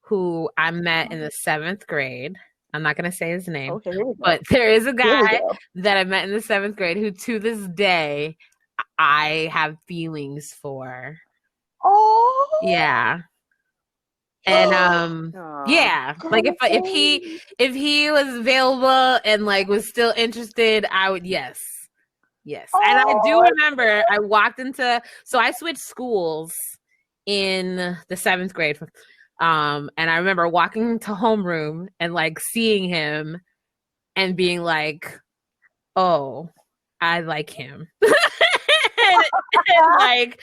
who I met in the 7th grade. I'm not gonna say his name, okay, here we but go. there is a Here we guy go. that I met in the 7th grade who, to this day, I have feelings for. Oh, Yeah. And Aw. yeah, like girl, if he was available and like was still interested, I would, yes. Yes. And I do oh, remember I walked into, so I switched schools in the 7th grade. And I remember walking to homeroom and like seeing him and being like, oh, I like him. and like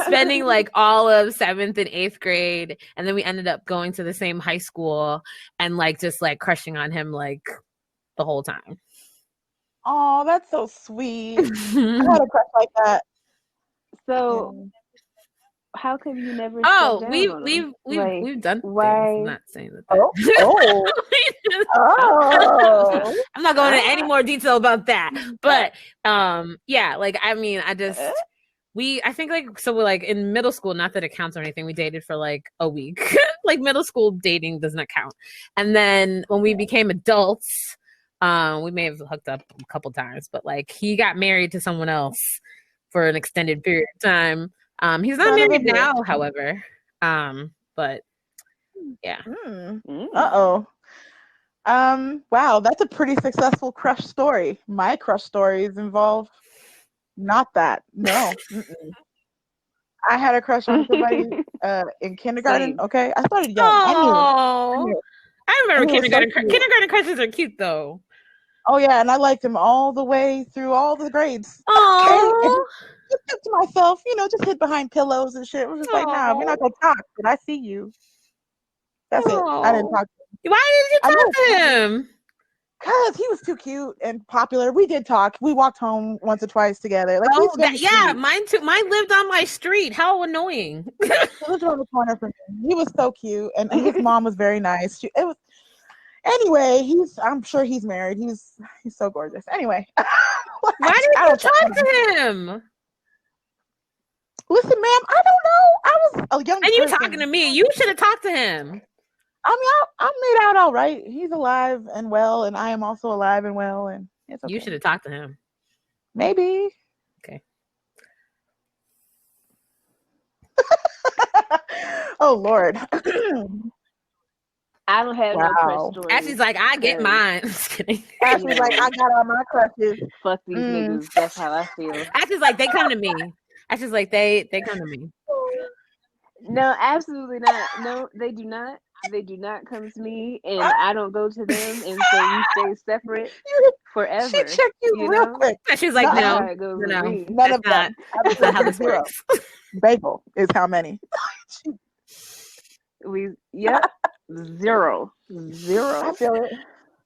spending like all of 7th and 8th grade, and then we ended up going to the same high school and like just like crushing on him like the whole time. oh, that's so sweet. I had a crush like that. So And how come you never stepped Oh, down on them? Like, we've done things. I'm why? not saying that. oh, oh, oh. I'm not going into any Ah, more detail about that. But yeah, like I mean, I think like so we're like in middle school, not that it counts or anything, we dated for like a week. Like middle school dating does not count. And then when we became adults, we may have hooked up a couple times, but like he got married to someone else for an extended period of time. He's not Son of a married bitch. now, however. But yeah. Uh-oh. Wow, that's a pretty successful crush story. My crush stories involve not that. No. I had a crush on somebody in kindergarten. Same. Okay, I started young. I Oh, knew, I and remember he was so cute. kindergarten crushes are cute though. Oh yeah, and I liked him all the way through all the grades. Okay, and Oh, just kept to myself, just hid behind pillows and shit. It was just like, nah, we're not gonna talk, but I see you. That's it. I didn't oh. talk. Why did I you know, talk to him? cause he was too cute and popular. We did talk. We walked home once or twice together. Like Oh, he's very yeah, sweet. mine too. Mine lived on my street. How annoying. He lived around the corner from me. He was so cute, and his mom was very nice. It was anyway. I'm sure he's married. He's so gorgeous. Anyway, Why did I you don't talk talk to him. to him? Listen, ma'am, I don't know. I was a young And you talking to person. me? You should have talked to him. I mean, I made out all right. He's alive and well, and I am also alive and well, and it's You okay. should have talked to him. Maybe. Okay. Oh Lord. I don't have no crush Wow. stories Ashley's like, I get because, mine. Just kidding. Ashley's like, I got all my crushes. fuck these niggas. That's how I feel. Ashley's like, they come to me. Ashley's like, they come to me. No, absolutely not. No, they do not. They do not come to me, and I don't go to them, and so we stay separate She forever. checked you You real know, quick. Ashley's like, that's No, how no, it goes no, with no. me. none of that. That's not how Absolutely this zero. works. Bagel is how many. Yep, zero. I feel it.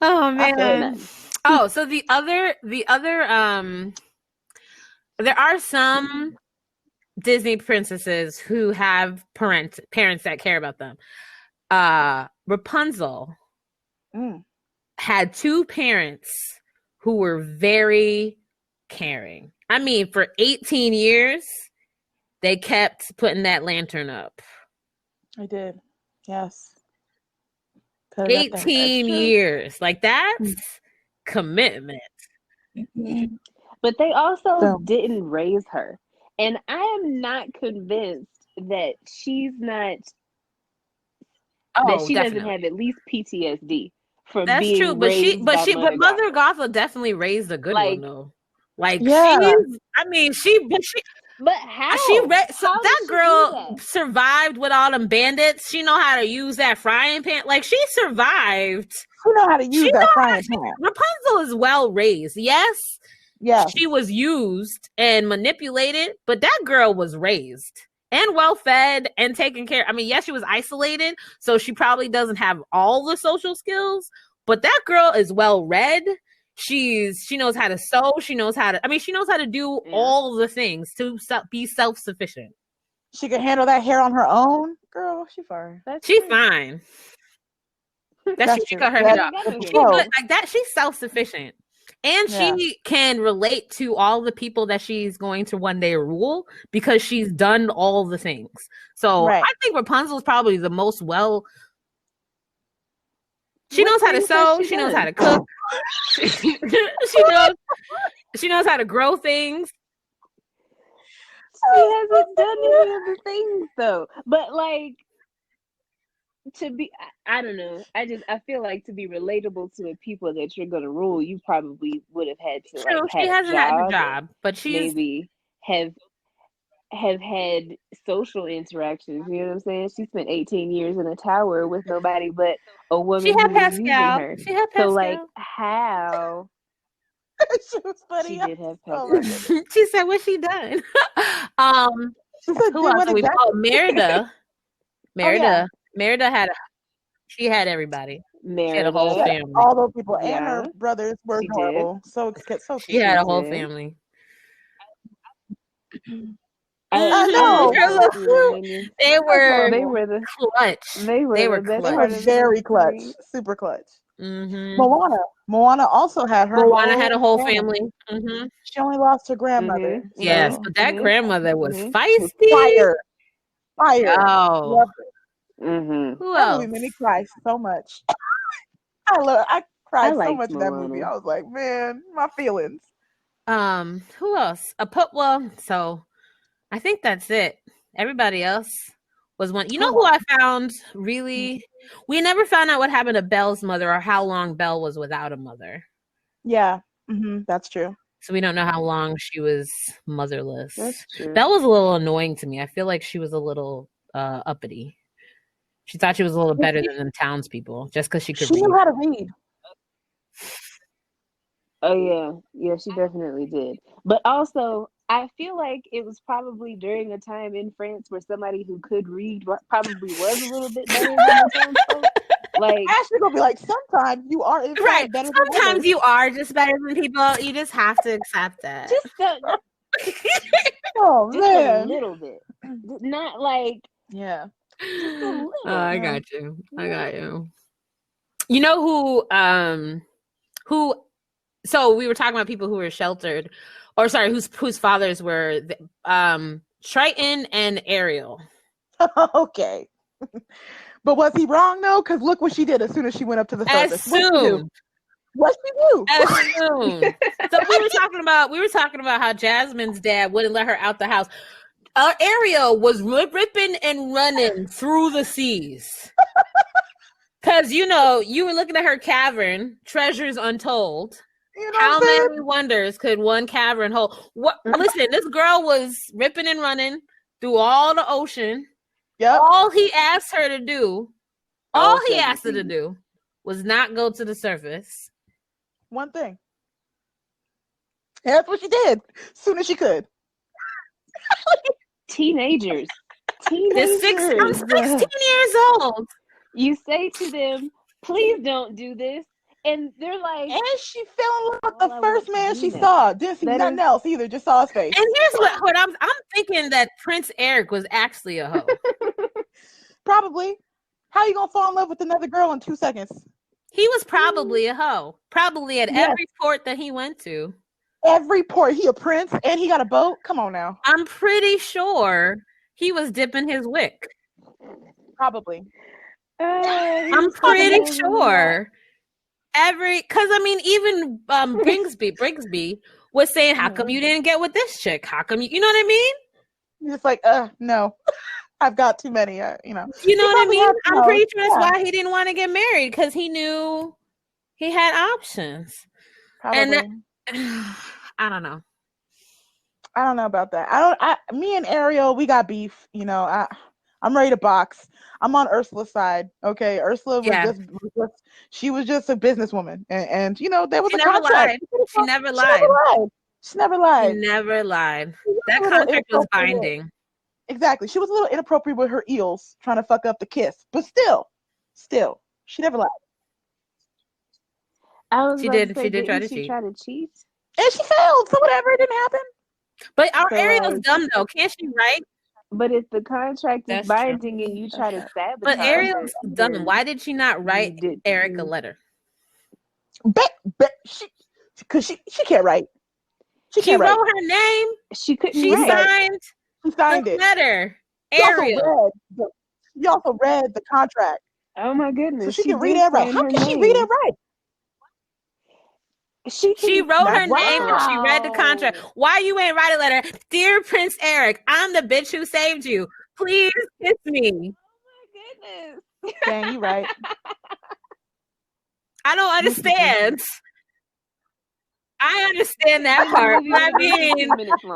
Oh I feel it. man. None. Oh, so the other there are some Disney princesses who have parents that care about them. Rapunzel had two parents who were very caring. I mean, for 18 years, they kept putting that lantern up. I did. Yes. 18 years. Like that's commitment. But they also So, didn't raise her, and I am not convinced that she's not that Oh, she doesn't definitely. have at least PTSD from That's true, being raised by but Mother Mother Gothel. Gothel definitely raised a good one Like, though. Like Yeah. but how? So How that did she do girl that? survived with all them bandits. She know how to use that frying pan. Like she survived. You know how to She use that frying pan. Rapunzel is well raised. Yes, Yeah. she was used and manipulated, but that girl was raised and well fed and taken care. I mean, yes, she was isolated, so she probably doesn't have all the social skills, but that girl is well read. She knows how to sew. She knows how to do all the things to be self-sufficient. She can handle that hair on her own. Girl, she fine. She's fine. She cut her head off. Like that, she's self-sufficient. And she can relate to all the people that she's going to one day rule because she's done all the things. So I think Rapunzel's probably the most she knows how to sew, she knows how to cook. she knows how to grow things. She hasn't done any of the things though. But like, to be, I don't know. I feel like to be relatable to the people that you're gonna rule, you probably would have had to like she hasn't had a job, but she's maybe have had social interactions. You know what I'm saying? She spent 18 years in a tower with nobody but a woman who was using her. She had Pascal. So like, how? She was funny. She did have Pascal. She said, "What's she done?" She said, who else? Merida. Merida had everybody. Merida. She had a whole family. All those people, and her brothers were adorable. So she had a whole family. I know. They were the clutch. They were very clutch, super clutch. Moana also had her. Moana had a whole family. Mm-hmm. She only lost her grandmother. Yes, but that grandmother was feisty. Fire. Oh. Who else? That movie made me cry so much. I cried so much in that movie. I was like, man, my feelings. Who else? So I think that's it. Everybody else was one. You know who I found really? We never found out what happened to Belle's mother or how long Belle was without a mother. Yeah, that's true. So we don't know how long she was motherless. That's true. Belle was a little annoying to me. I feel like she was a little uppity. She thought she was a little better than the townspeople just because she could read. She knew how to read. Oh yeah, she definitely did. But also, I feel like it was probably during a time in France where somebody who could read probably was a little bit better than the townsfolk. Like, Ashley gonna be like, sometimes you are right. Better sometimes you are just better than people. You just have to accept that. Just man, a little bit, not like I got you. You know who? So we were talking about people who were sheltered, or sorry, whose fathers were Triton and Ariel. Okay. But was he wrong though? Because look what she did as soon as she went up to the surface. What she do? As soon. So we were talking about how Jasmine's dad wouldn't let her out the house. Ariel was ripping and running through the seas. Because you were looking at her cavern, treasures untold. How many wonders could one cavern hold? Listen, this girl was ripping and running through all the ocean. Yep. All he asked her to do, was not go to the surface. One thing. That's what she did as soon as she could. Teenagers. I'm 16 years old. You say to them, please don't do this. And they're like, and she fell in love with the first man she saw. Didn't see nothing else either, just saw his face. And here's what I'm thinking, that Prince Eric was actually a hoe. Probably. How you gonna fall in love with another girl in 2 seconds? He was probably a hoe. Probably at every port that he went to. Every port. He a prince and he got a boat? Come on now. I'm pretty sure he was dipping his wick. Probably. I'm pretty sure. Because I mean, even Brigsby was saying, how come you didn't get with this chick? How come you know what I mean? You're just like, no. I've got too many. You know He what I probably mean? had, I'm pretty sure that's why he didn't want to get married, because he knew he had options. Probably. And I don't know. I don't know about that. Me and Ariel, we got beef. I'm ready to box. I'm on Ursula's side. Okay, Ursula she was just a businesswoman, and there was She a never contract. lied. She never lied. She never lied. She never lied. That contract was binding. Exactly. She was a little inappropriate with her eels, trying to fuck up the kiss, but still, she never lied. I was She about did. to say, She did try didn't to she cheat. try to cheat? And she failed, so whatever, it didn't happen. But our So, Ariel's like, dumb though. Can't she write? but if the contract is That's true. binding and you try to sabotage But Ariel's it, dumb. then Why did she not write you did. Eric a letter? Because she can't write. She can't wrote write. her name. She couldn't She write. signed the it. Letter. She Ariel. also read the contract. Oh my goodness. So she can read and write. How can she read and write? She wrote her name and she read the contract. Why you ain't write a letter? Dear Prince Eric, I'm the bitch who saved you. Please kiss me. Oh my goodness. Dang, you right. I don't understand. I understand that part. I mean,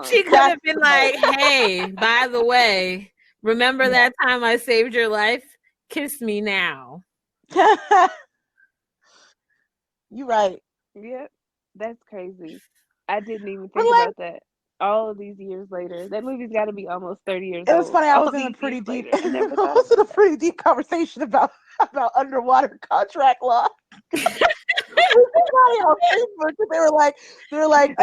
she could have been like, hey, by the way, remember that time I saved your life? Kiss me now. You right. Yep. That's crazy. I didn't even think about that. All of these years later. That movie's got to be almost 30 years old. It was funny. I was in a pretty deep conversation about underwater contract law. On Facebook, they were like,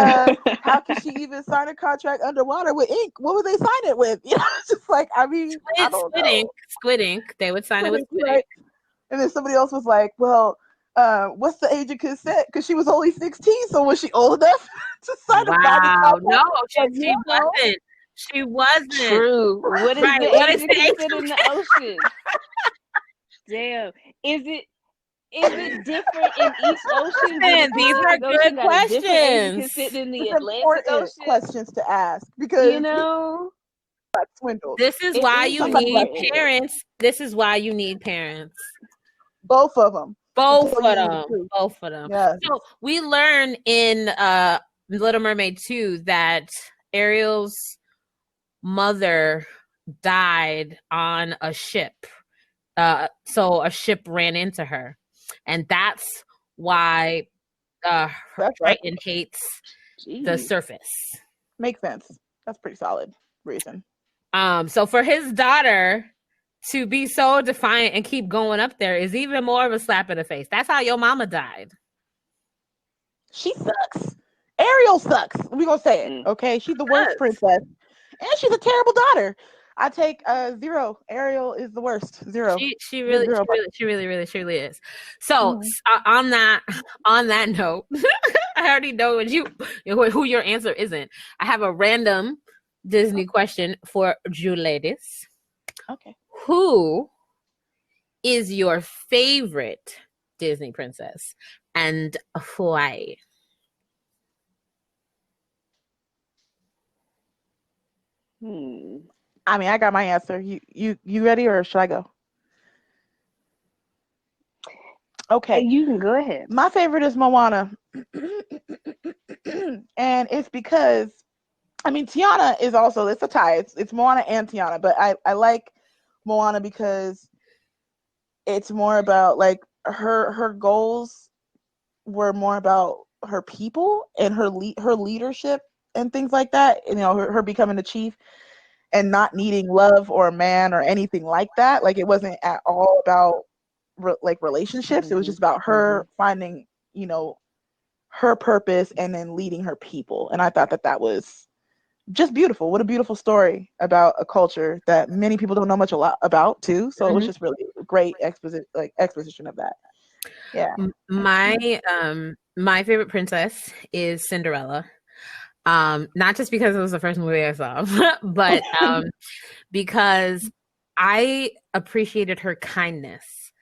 how can she even sign a contract underwater with ink? What would they sign it with? It's just like, I mean, I don't know. Squid ink. They would sign it with squid ink. Right? And then somebody else was like, well, what's the age of consent? Because she was only 16, so was she old enough to sign a binding contract? No, she wasn't. She wasn't. True. What is the age of consent in the ocean? Damn. Is it different in each ocean? These are good questions. In the Atlantic Ocean? Questions to ask, because this is why you need parents. This is why you need parents. Both of them. Both of them. Yes. So we learn in Little Mermaid 2 that Ariel's mother died on a ship. So a ship ran into her. And that's why Triton hates the surface. Makes sense. That's pretty solid reason. So for his daughter to be so defiant and keep going up there is even more of a slap in the face. That's how your mama died. She sucks. Ariel sucks. We're gonna say it. Okay. She's the worst princess. And she's a terrible daughter. I take 0. Ariel is the worst. 0. She really is. So on that note, I already know who your answer isn't. I have a random Disney question for you ladies. Okay. Who is your favorite Disney princess and why? I mean, I got my answer. You ready, or should I go? Okay. You can go ahead. My favorite is Moana. And it's because, I mean, Tiana is also, it's a tie. It's Moana and Tiana, but I like Moana because it's more about, like, her goals were more about her people and her leadership and things like that. Her becoming the chief and not needing love or a man or anything like that. Like, it wasn't at all about relationships. It was just about her finding, her purpose and then leading her people. And I thought that was just beautiful. What a beautiful story about a culture that many people don't know much about too. So it was just really great exposition of that. Yeah. My favorite princess is Cinderella. Not just because it was the first movie I saw, but because I appreciated her kindness.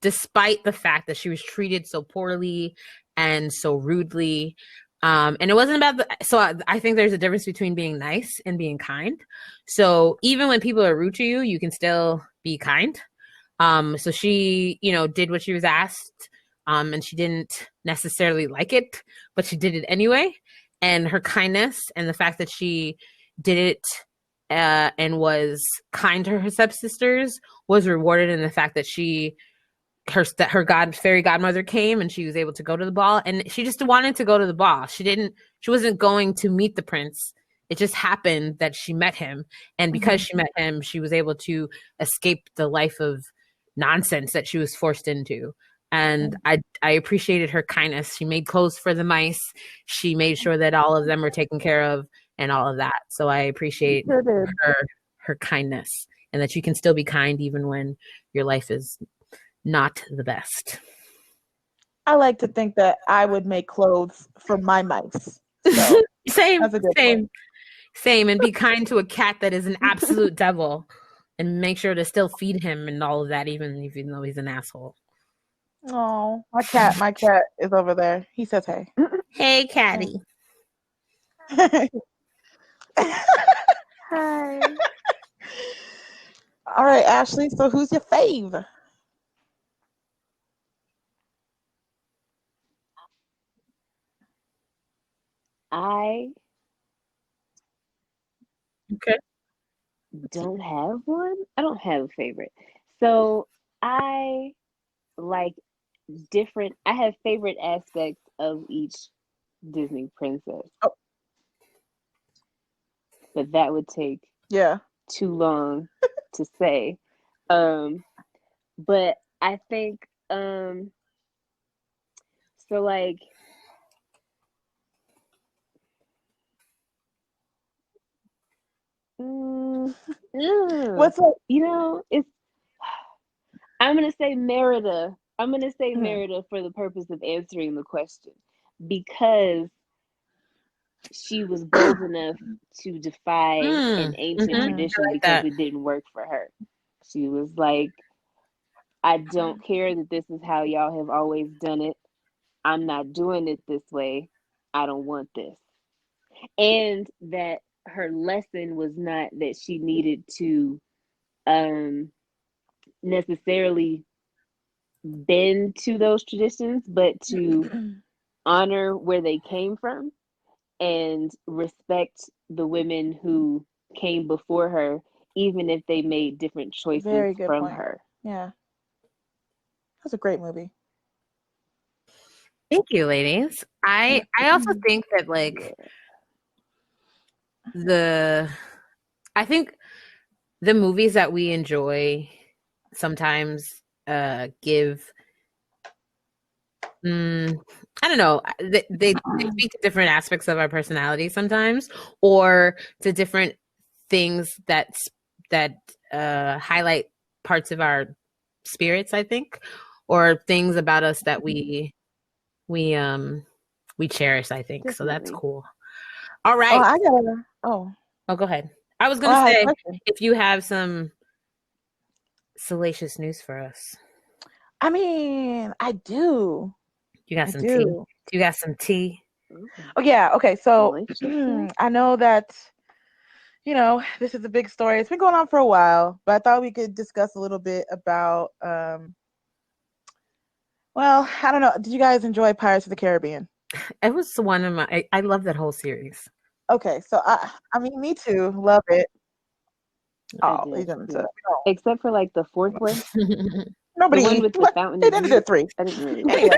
Despite the fact that she was treated so poorly and so rudely, And it wasn't about I think there's a difference between being nice and being kind. So even when people are rude to you, you can still be kind. So she, did what she was asked, and she didn't necessarily like it, but she did it anyway. And her kindness and the fact that she did it and was kind to her stepsisters was rewarded in the fact that her fairy godmother came and she was able to go to the ball, and she just wanted to go to the ball. She wasn't going to meet the prince. It just happened that she met him, and because she met him, she was able to escape the life of nonsense that she was forced into. And I appreciated her kindness. She made clothes for the mice. She made sure that all of them were taken care of and all of that. So I appreciate her kindness, and that you can still be kind even when your life is not the best. I like to think that I would make clothes for my mice. So same, and be kind to a cat that is an absolute devil, and make sure to still feed him and all of that, even though he's an asshole. Oh, my cat is over there. He says, "Hey, hey, catty." Hi. All right, Ashley. So who's your fave? I don't have one. I don't have a favorite. So I like I have favorite aspects of each Disney princess. Oh. But that would take too long to say. But I think so like what's up? It's I'm gonna say Merida. I'm gonna say Merida for the purpose of answering the question, because she was bold enough to defy an ancient tradition because it didn't work for her. She was like, I don't care that this is how y'all have always done it. I'm not doing it this way. I don't want this. And that her lesson was not that she needed to necessarily bend to those traditions, but to honor where they came from and respect the women who came before her, even if they made different choices from her. Yeah. That's a great movie. Thank you, ladies. I also think that I think the movies that we enjoy sometimes give I don't know, they speak to different aspects of our personality sometimes, or to different things that highlight parts of our spirits, I think, or things about us that we cherish, I think. Definitely. So that's cool. All right. Oh, go ahead. I was going to say, if you have some salacious news for us. I mean, I do. You got some tea? You got some tea? Oh, yeah. Okay. So I know that, this is a big story. It's been going on for a while, but I thought we could discuss a little bit about, well, I don't know. Did you guys enjoy Pirates of the Caribbean? It was one of my, I love that whole series. Okay. So, I mean, me too. Love it. Except for the fourth one. Nobody. The one with the fountain. It ended at 3. I didn't really anyway.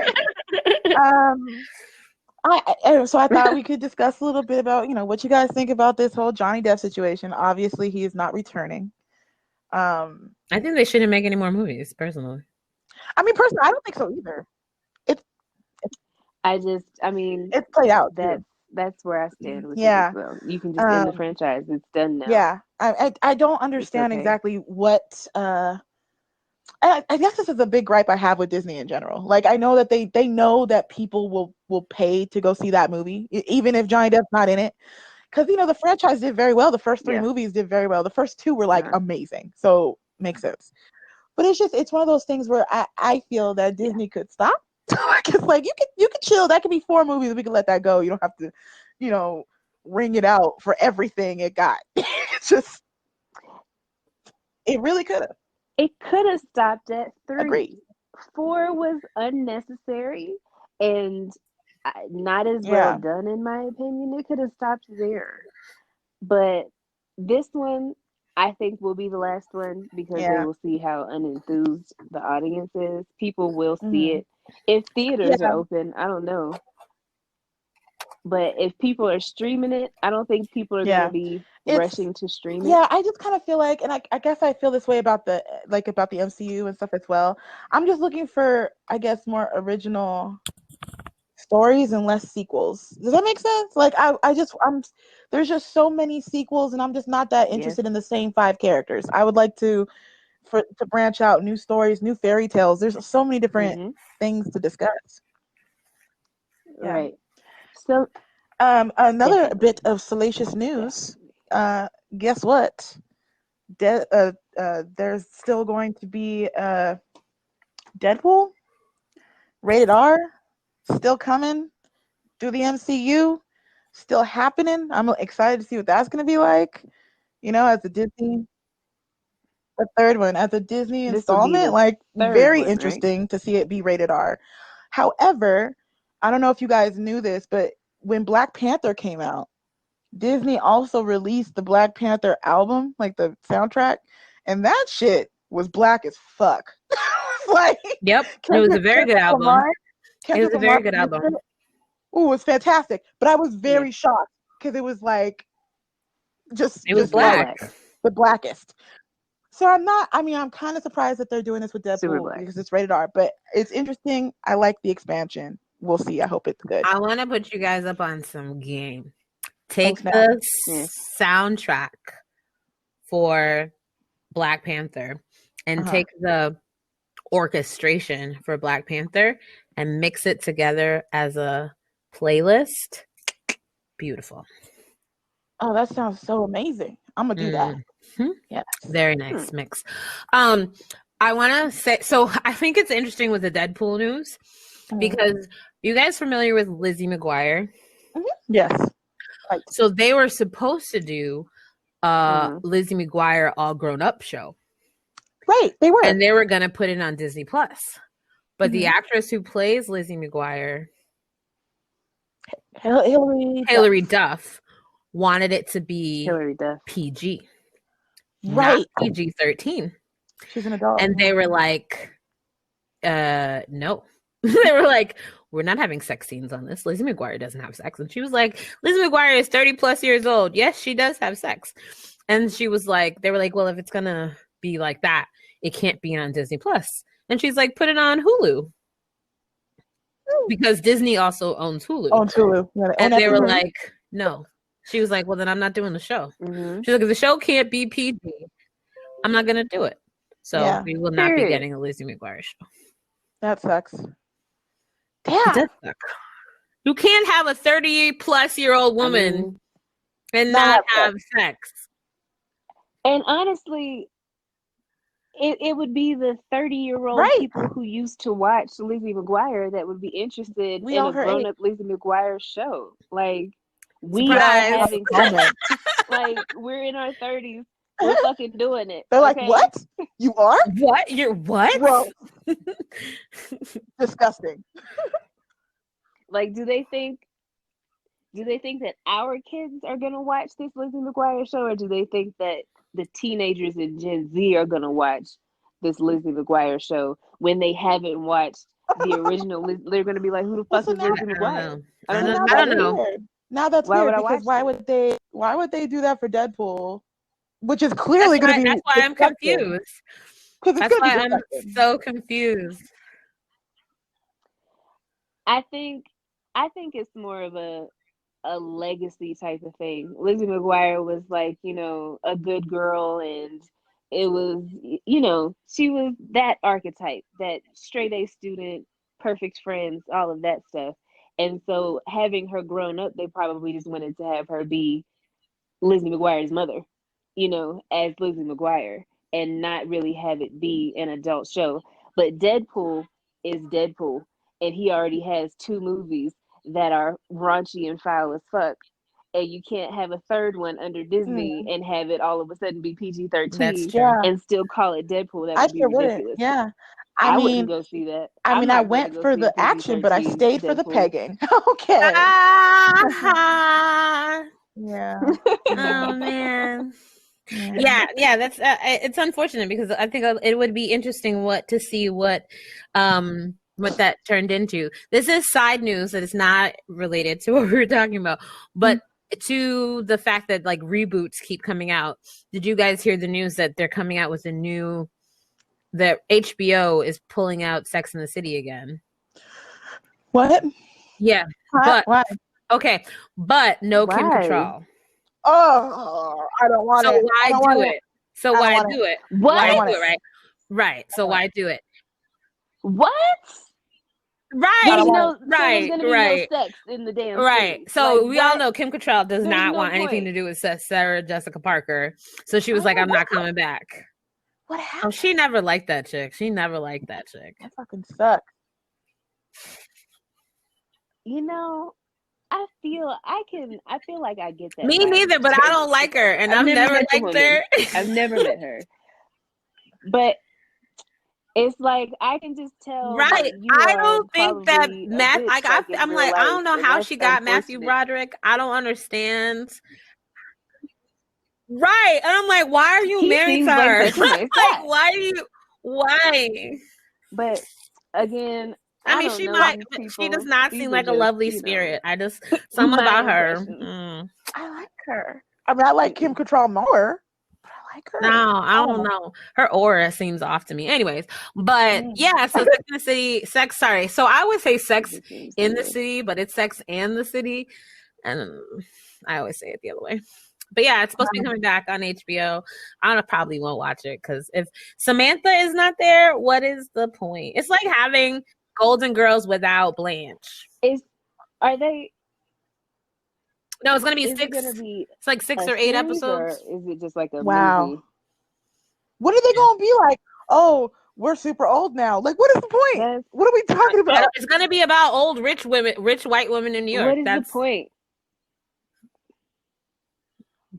So I thought we could discuss a little bit about, what you guys think about this whole Johnny Depp situation. Obviously, he is not returning. I think they shouldn't make any more movies, personally. I mean, personally, I don't think so either. It's played out. That's where I stand with it as well. You can just end the franchise. It's done now. Yeah. I don't understand exactly what I guess this is a big gripe I have with Disney in general. I know that they know that people will pay to go see that movie, even if Johnny Depp's not in it. Because, the franchise did very well. The first 3 movies did very well. The first 2 were amazing. So makes sense. But it's one of those things where I feel that Disney could stop. Like, it's like you can chill. That could be 4 movies. We can let that go. You don't have to, ring it out for everything it got. It's just, it really could have. It could have stopped at 3. Agreed. 4 was unnecessary and not as well done, in my opinion. It could have stopped there. But this one, I think, will be the last one because they will see how unenthused the audience is. People will see it. If theaters are open, I don't know. But if people are streaming it, I don't think people are going to be rushing to stream it. Yeah, I just kind of feel like, and I guess I feel this way about the MCU and stuff as well. I'm just looking for, I guess, more original stories and less sequels. Does that make sense? Like, there's just so many sequels, and I'm just not that interested in the same 5 characters. I would like to branch out, new stories, new fairy tales. There's so many different things to discuss. Right. So, another bit of salacious news. Guess what? There's still going to be Deadpool, rated R, still coming through the MCU, still happening. I'm excited to see what that's going to be like. As a Disney, the third one, as a Disney installment, like very interesting to see it be rated R. However, I don't know if you guys knew this, but when Black Panther came out, Disney also released the Black Panther album, like the soundtrack, and that shit was black as fuck. Like, yep, it was a very good album. It was a very good album. Oh, it was fantastic. But I was very shocked because it was like it was black, the blackest. So I'm kind of surprised that they're doing this with Deadpool because it's rated R, but it's interesting. I like the expansion. We'll see. I hope it's good. I want to put you guys up on some game. Take the soundtrack for Black Panther and take the orchestration for Black Panther and mix it together as a playlist. Beautiful. Oh, that sounds so amazing. I'm gonna do that. Yes. Very nice mix. I want to say, so I think it's interesting with the Deadpool news because you guys familiar with Lizzie McGuire? Yes. Right. So they were supposed to do Lizzie McGuire All Grown Up show. Right, they were. And they were going to put it on Disney Plus. But the actress who plays Lizzie McGuire, Hilary Duff, wanted it to be PG. Right. Not PG-13. She's an adult. And they were like, no. They were like, we're not having sex scenes on this. Lizzie McGuire doesn't have sex. And she was like, Lizzie McGuire is 30 plus years old. Yes, she does have sex. And she was like, they were like, well, if it's going to be like that, it can't be on Disney Plus. And she's like, put it on Hulu. Because Disney also owns Hulu. And they were like, no. She was like, well, then I'm not doing the show. She's like, if the show can't be PG, I'm not going to do it. So we will not be getting a Lizzie McGuire show. That sucks. Damn. It does suck. You can't have a 30-plus-year-old woman and not have sex. And honestly, it would be the 30-year-old people who used to watch Lizzie McGuire that would be interested in a grown-up Lizzie McGuire show. Like, we are having sex. Like, we're in our 30s. We're fucking doing it. They're like, what? You are? What? You're what? Bro. Disgusting. Like, do they think that our kids are gonna watch this Lizzie McGuire show, or do they think that the teenagers in Gen Z are gonna watch this Lizzie McGuire show when they haven't watched the original? They're gonna be like, who the fuck is Lizzie McGuire? I don't know. Now that's weird because why would they do that for Deadpool? Which is clearly going to be. That's why I'm confused. That's why I'm so confused. I think it's more of a legacy type of thing. Lizzie McGuire was like, a good girl, and it was, she was that archetype, that straight A student, perfect friends, all of that stuff. And so having her grown up, they probably just wanted to have her be Lizzie McGuire's mother, as Lizzie McGuire, and not really have it be an adult show. But Deadpool is Deadpool. and he already has 2 movies that are raunchy and foul as fuck, and you can't have a third one under Disney and have it all of a sudden be That's PG-13 true. and still call it Deadpool. That I would be sure wouldn't. ridiculous. Yeah. I wouldn't go see that. I'm I not going to went go for see a the action, but I PG-13 stayed for the Deadpool. pegging. Okay. Ah, Yeah. oh man. Yeah, that's it's unfortunate because I think it would be interesting to see what that turned into. This is side news that is not related to what we were talking about, but to the fact that like reboots keep coming out. Did you guys hear the news that they're coming out with that HBO is pulling out Sex and the City again? What? Yeah, Why? okay, but no Kim Why? Cattrall. Oh, I don't want So it. why do it? So why do it? What? Why do it? Right. So why do it? What? Right. There's no, right. So there's gonna be no sex in the damn Right. city. So Like, we all know Kim Cattrall does not no want anything point. to do with Sarah Jessica Parker. So she was like, I'm not coming back. What happened? Oh, she never liked that chick. That fucking sucks. You know, I feel like I get that. Me vibe. neither, but I don't like her, and I've never met the liked her. I've never met her. But it's like I can just tell. Right. That you I are don't think that probably a Matt. bitch, Like in I'm real like, I life, don't know and how that's she got Matthew unfortunate. Broderick. I don't understand. Right. And I'm like, why are you He married seems to like her? such a nice Like, guy. why? But again, I mean, don't she know might. these She people. does not These seem are like a just, lovely you know, spirit. I just something my about her. impressions. I like her. I mean, I like Kim Cattrall more, but I like her. No, I don't know. Her aura seems off to me. Anyways, but yeah, so Sex in the City, Sorry, so I would say Sex in the City, but it's Sex and the City, and I always say it the other way. But yeah, it's supposed to be coming back on HBO. I probably won't watch it because if Samantha is not there, what is the point? It's like having Golden Girls without Blanche. Are they? No, it's gonna be Is six. It gonna be it's like 6 or 8 episodes. Or is it just like a movie? What are they gonna be like? Oh, we're super old now. Like, what is the point? What are we talking about? It's gonna be about old rich white women in New York. What is the point?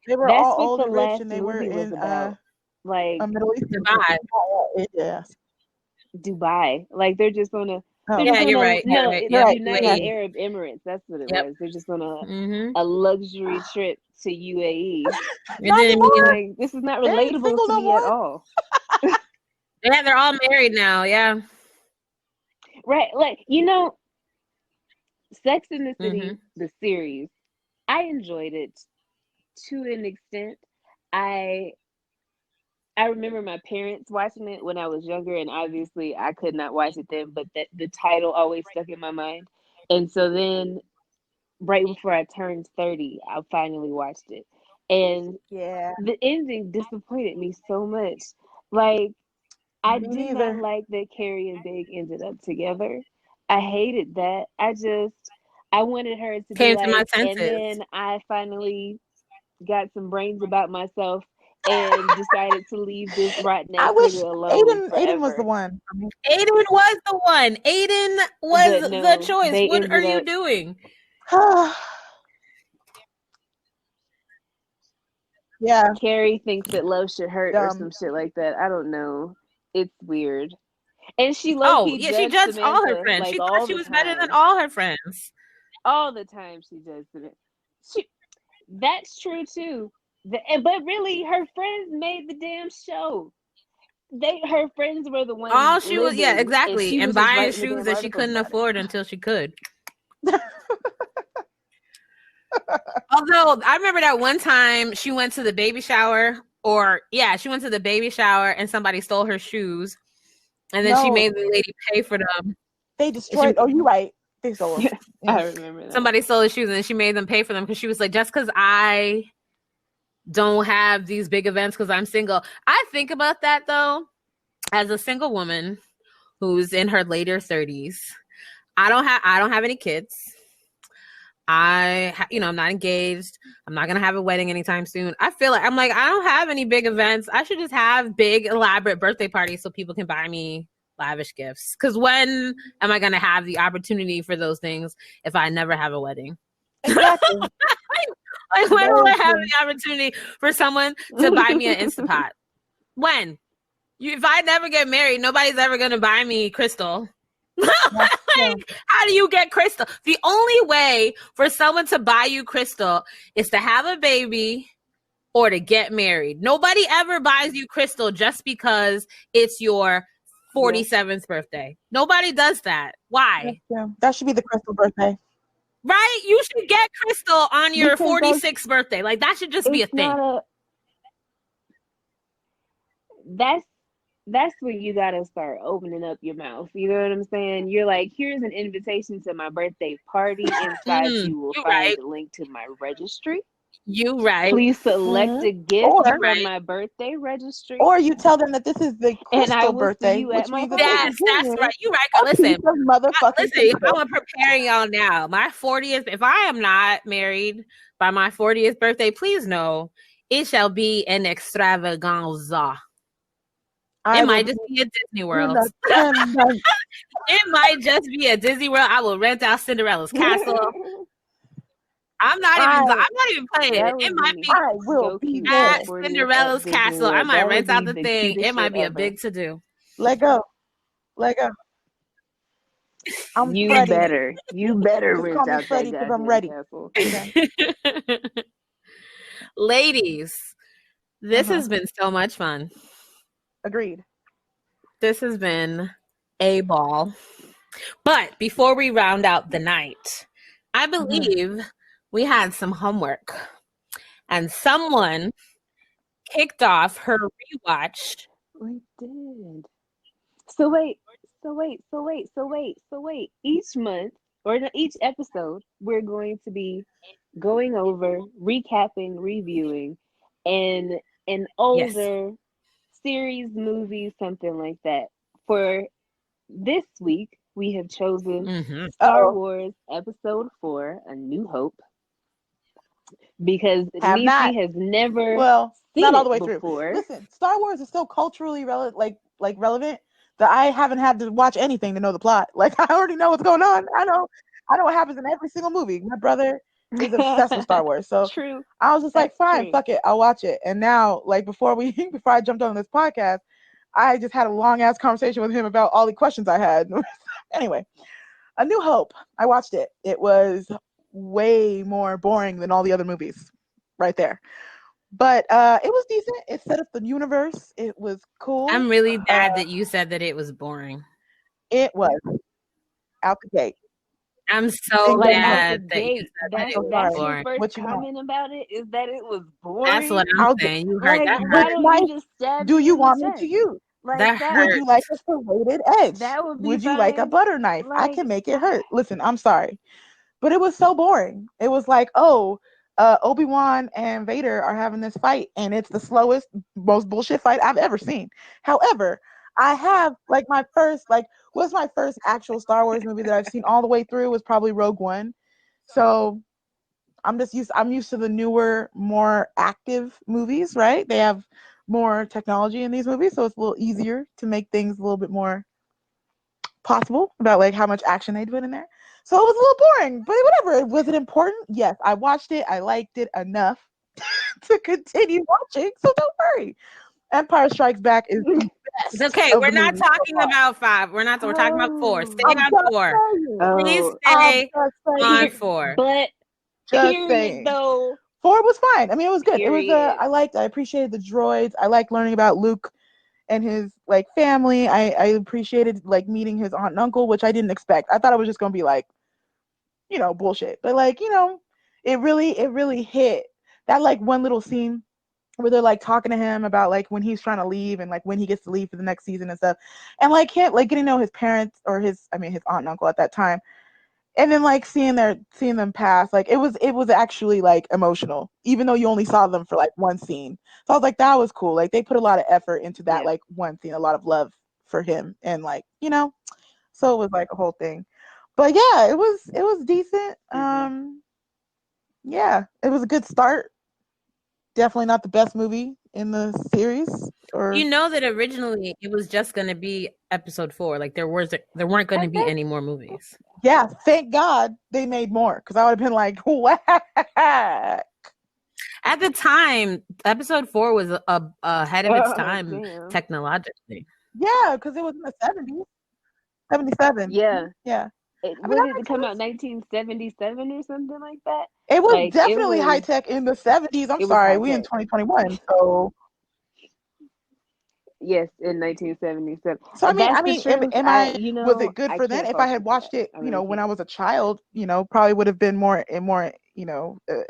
They were all old and rich, and they were in like Middle East. Dubai. Yes. Dubai. Like they're just gonna. Yeah, you're right. No, right. United Arab Emirates. That's what it was. They're just on a luxury trip to UAE. Like, this is not relatable to me at all. Yeah, they're all married now. Yeah. Right. Like, Sex in the City, the series, I enjoyed it to an extent. I remember my parents watching it when I was younger, and obviously I could not watch it then, but the title always stuck in my mind. And so then right before I turned 30, I finally watched it. And the ending disappointed me so much. Like, I did not like that Carrie and Big ended up together. I hated that. I wanted her to Came be to my like, and senses. then I finally got some brains about myself and decided to leave this rotten ass nigga alone. Aiden was the one. Aiden was the one. Aiden was the choice. What are you doing? Yeah. Carrie thinks that love should hurt or some shit like that. I don't know. It's weird. And she she judged all her friends. Like, she thought she was better than all her friends. All the time she judged Samantha. That's true too. But really, her friends made the damn show. Her friends were the ones. All she was, yeah, exactly, and buying shoes that she couldn't afford until she could. Although I remember that one time she went to the baby shower, and somebody stole her shoes, and then she made the lady pay for them. They destroyed. You're right. They stole them. I remember that. Somebody stole the shoes, and then she made them pay for them because she was like, just because I don't have these big events because I'm single. I think about that though, as a single woman who's in her later 30s. I don't have any kids. I'm not engaged. I'm not gonna have a wedding anytime soon. I feel like I don't have any big events. I should just have big elaborate birthday parties so people can buy me lavish gifts. Because when am I going to have the opportunity for those things if I never have a wedding? Exactly. Like, when will Very I have true. the opportunity for someone to buy me an Instapot? When? If I never get married, nobody's ever going to buy me crystal. That's true. Like, how do you get crystal? The only way for someone to buy you crystal is to have a baby or to get married. Nobody ever buys you crystal just because it's your 47th birthday. Nobody does that. Why? That's true. That should be the crystal birthday. Right? You should get crystal on your Because 46th birthday. Like, that should just be a it's thing. not that's when you gotta start opening up your mouth. You know what I'm saying? You're like, here's an invitation to my birthday party. Inside you will You find right. a link to my registry. You right. Please select a gift Or- from Right. my birthday registry. Or you tell them that this is the and I crystal will birthday, see you which at my means that Yes, this that's is right. You right. a Listen, piece of motherfucking listen, crystal. I'm preparing y'all now. My 40th, if I am not married by my 40th birthday, please know it shall be an extravaganza. It might just be a Disney World. It might just be a Disney World. I will rent out Cinderella's castle. I'm not even playing it. It might be I will be there. at Cinderella's castle. I might rent out the thing. It might be a big to do. Let go. I'm You Freddie. better. You better Just rent call me out Freddie that 'cause I'm goddamn ready. castle. Okay. Ladies, this has been so much fun. Agreed. This has been a ball. But before we round out the night, I believe we had some homework. And someone kicked off her rewatch. We did. So wait. Each month or each episode, we're going to be going over, recapping, reviewing, and an older series, movie, something like that. For this week, we have chosen Star Wars Episode 4, A New Hope, because Neecie has never seen not all it the way before. through. Listen, Star Wars is so culturally relevant that I haven't had to watch anything to know the plot. Like, I already know what's going on. I know what happens in every single movie. My brother is obsessed with Star Wars, so True. I was just like, fine, true. fuck it, I'll watch it. And now, like, before I jumped on this podcast, I just had a long ass conversation with him about all the questions I had. Anyway, A New Hope. I watched it. It was way more boring than all the other movies, right there. But it was decent. It set up the universe. It was cool. I'm really glad that you said that it was boring. It was out the gate. I'm so glad that you said that it was that's boring. your first comment about it, is that it was boring. That's what I'm saying. You heard that. Why don't you just stab do me you in want the me chest? to use? Like, that Would you like a serrated edge? That would be Would you like a fine. butter knife? I Like, can make it hurt. Listen, I'm sorry, but it was so boring. It was like, Obi-Wan and Vader are having this fight, and it's the slowest, most bullshit fight I've ever seen. However, I have my first actual Star Wars movie that I've seen all the way through was probably Rogue One. So I'm used to the newer, more active movies, right? They have more technology in these movies, so it's a little easier to make things a little bit more possible about like how much action they put in there. So it was a little boring, but whatever. Was it important? Yes, I watched it. I liked it enough to continue watching. So don't worry. Empire Strikes Back is the best. Okay, we're not talking about 5. We're talking about 4. Stay on 4. Please stay on 4. But period, though. 4 was fine. I mean, it was good. Period. It was I appreciated the droids. I liked learning about Luke and his family. I appreciated meeting his aunt and uncle, which I didn't expect. I thought it was just gonna be bullshit. But it really hit that one little scene where they're talking to him about when he's trying to leave and when he gets to leave for the next season and stuff. And him getting to know his parents, or his aunt and uncle at that time. And then seeing them pass, it was actually emotional, even though you only saw them for one scene. So I was like, that was cool. They put a lot of effort into that one scene, a lot of love for him, and so it was a whole thing. But yeah, it was decent. Yeah, it was a good start. Definitely not the best movie in the series? Or You know that originally it was just going to be episode 4. Like there weren't going to be any more movies. Yeah, thank God they made more, because I would have been like, whack. At the time, episode 4 was ahead of its time damn. technologically. Yeah, because it was in the 70s. 77. Yeah. Yeah. When did it come out? 1977 or something like that? It was Like, definitely high tech in the 70s. I'm sorry, we in 2021. So yes, in 1977. I That's the mean, truth. was it good I for then? can't If I fault had you for watched that. it, I really when can't. I was a child, probably would have been more,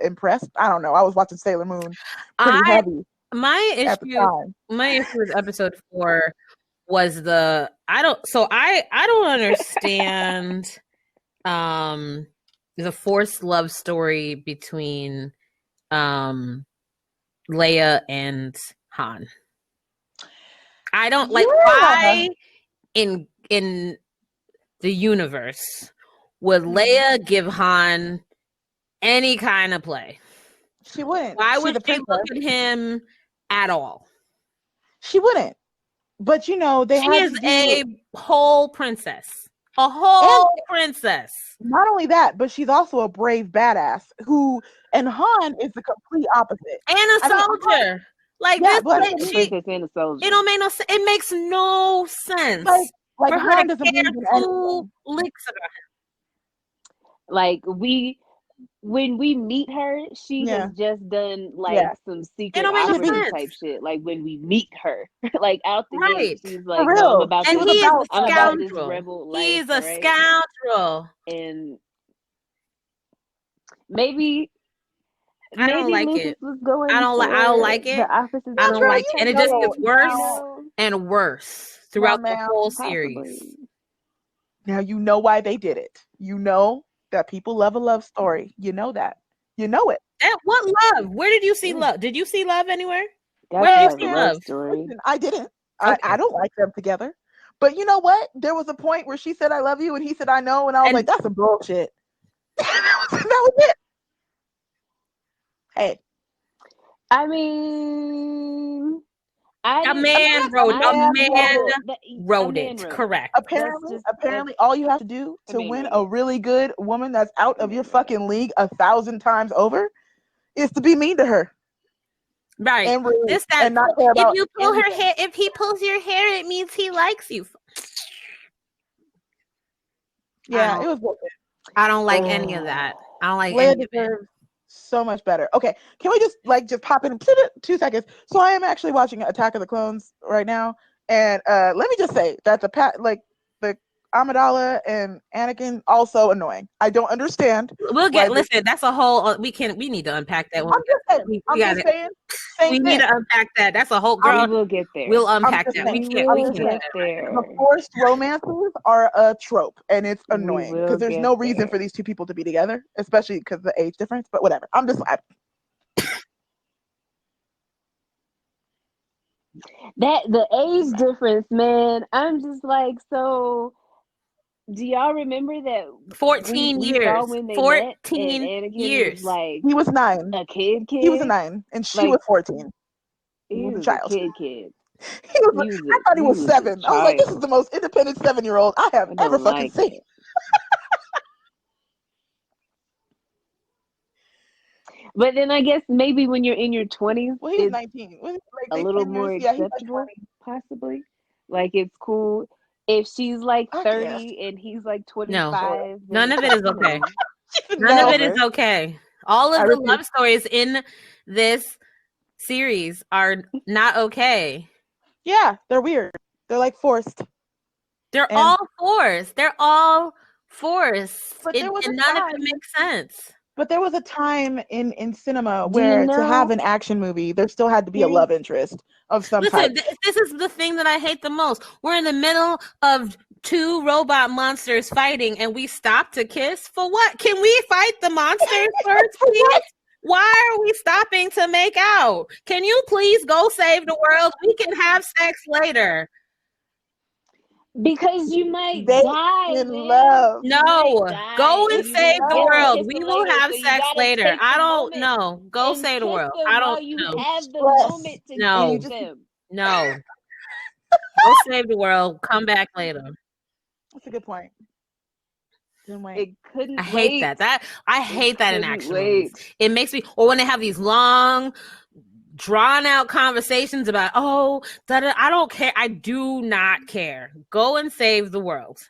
impressed. I don't know. I was watching Sailor Moon pretty heavy at the time. My issue with episode 4 was I don't understand the forced love story between Leia and Han. I don't like why in the universe would Leia give Han any kind of play. She wouldn't. Why would she look at him at all? She wouldn't. But she is a whole princess. A whole princess. Not only that, but she's also a brave badass and Han is the complete opposite. And a soldier. Princess and a soldier. It don't make no sense. It makes no sense. Like for Han her to doesn't care believe in 2 licks about him. Like when we meet her, she has just done some secret operative type shit. Like when we meet her, like out the gate, she's like, "No, I'm about and this. He is a I'm about this scoundrel. rebel life." He's a scoundrel, and maybe I don't like Lucas it. was going. I don't like it. The opposite. I don't like it, and it just gets worse and worse throughout the whole series. Now you know why they did it. You know that people love a love story. You know that. You know it. What love? Where did you see love? Did you see love anywhere? Where did you see love? Story? Listen, I didn't. Okay. I don't like them together. But you know what? There was a point where she said "I love you" and he said "I know," and I was like, "That's some bullshit." that was it. Hey, I mean, a man wrote it. Correct. Apparently, all you have to do to win a really good woman that's out of your fucking league 1,000 times over is to be mean to her. Right. And rude, and not care about you pull her hair. If he pulls your hair, it means he likes you. Yeah, it was worth it. I don't like any of that. I don't like Leia any deserves so much better. Okay, can we just pop in 2 seconds? So I am actually watching Attack of the Clones right now, and let me just say that the Amidala and Anakin also annoying. I don't understand. We'll get listen. That's a whole. We need to unpack that one. I'm just saying. We need to unpack that. That's a whole girl. We will get there. We'll unpack that. We can't get there. The forced romances are a trope, and it's annoying because there's no reason for these two people to be together, especially because of the age difference. But whatever. The age difference, man. I'm just like, so do y'all remember that 14 years when they 14 met, and years was like he was 9, a kid he was a 9 and she was 14. He was a child. Kid. I thought he was 7. I was like, this is the most independent 7-year-old I have ever fucking seen. But then I guess maybe when you're in your 20s, well, he was 19. A little more acceptable, possibly. Like it's cool if she's like 30 and he's like 25. No, none of it is okay. None of it is okay. All of the love stories in this series are not okay. Yeah, they're weird. They're like forced. They're all forced. But none of it makes sense. But there was a time in cinema where to have an action movie, there still had to be a love interest of some type. This is the thing that I hate the most. We're in the middle of 2 robot monsters fighting, and we stop to kiss? For what? Can we fight the monsters first, please? Why are we stopping to make out? Can you please go save the world? We can have sex later. Because you might They die, in man. love. You might No, die, go and and you save won't the get to world. kiss We her will later. have So you sex gotta later. take I the don't moment know. Go and save the kiss world. them I don't while you know. have the Stress. moment to No. kiss them. No. Go save the world. Come back later. That's a good point. Good point. It couldn't I hate wait. that. I hate that in couldn't action wait. movies. It makes me, or when they have these long, drawn out conversations about, oh, I don't care. I do not care. Go and save the world.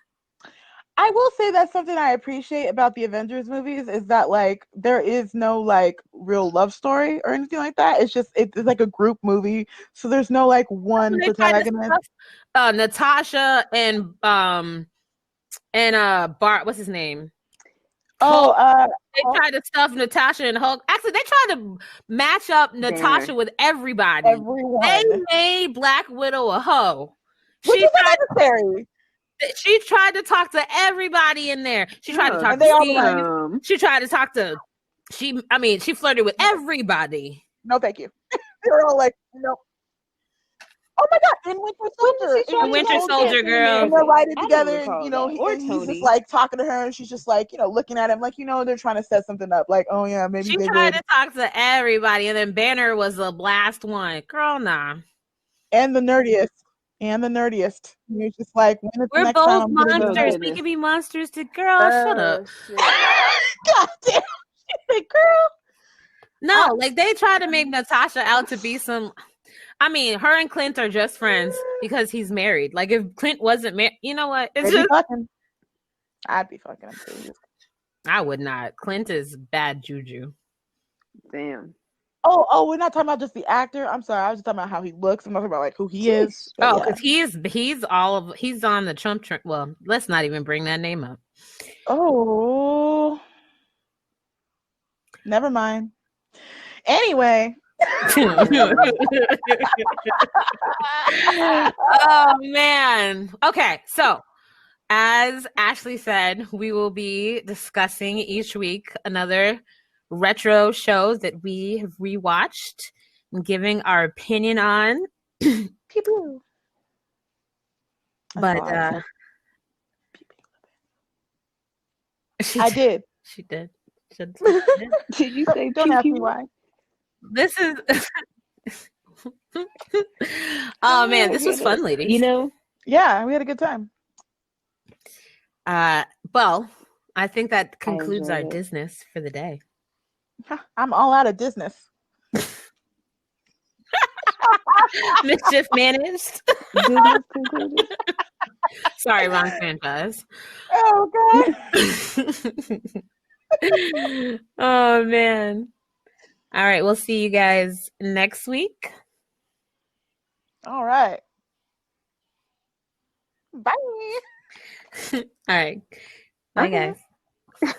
I will say that's something I appreciate about the Avengers movies is that like there is no like real love story or anything like that. It's just it's like a group movie, so there's no like one They tried to protagonist. stuff, Natasha and Bart, what's his name? Oh, Hulk. They Hulk? tried to stuff Natasha and Hulk. Actually, they tried to match up Natasha Banner. with everybody. They Everyone, made Black Widow a hoe. which is unnecessary. She tried to talk to everybody in there. She tried to Oh, talk And to they all Steve. like, She tried to talk to she flirted with everybody. no, thank you. They're all like, no. Oh my God! In Winter Soldier, she tried The Winter to Soldier Captain girl. and America? they're riding I don't together, and recall you know, that. Or and he's just Tony. like talking to her, and she's just like, you know, looking at him, like, you know, they're trying to set something up, like, oh yeah, maybe She they tried would. to talk to everybody, and then Banner was the last one. Girl, nah. And the nerdiest, And you're just like, when is the We're next time both I'm gonna get Oh, monsters. home? We goodness. can be monsters too. Girl, shut up. Shit. God damn, she said, girl. No, like they try to make Natasha out to be some. I mean, her and Clint are just friends because he's married. Like if Clint wasn't married, you know what? It's They'd be just fucking. I'd be fucking him too. I would not. Clint is bad juju. Damn. Oh, we're not talking about just the actor. I'm sorry, I was just talking about how he looks. I'm not talking about like who he is. But Oh, yeah. because he's on the Trump trend. Well, let's not even bring that name up. Oh, never mind. Anyway. Oh man. Okay, so as Ashley said, we will be discussing each week another retro shows that we have rewatched and giving our opinion on. Pew pew. But I did. She did. Did you say Don't pew ask me pew? why. This is oh man, this was fun, ladies. You know, Yeah, we had a good time. Well, I think that concludes our enjoyed it. Disness for the day. I'm all out of Disness. Mischief managed. Disness concluded. Sorry, wrong franchise. Oh God. Oh man. All right, we'll see you guys next week. All right. Bye. All right. Bye, Okay. guys.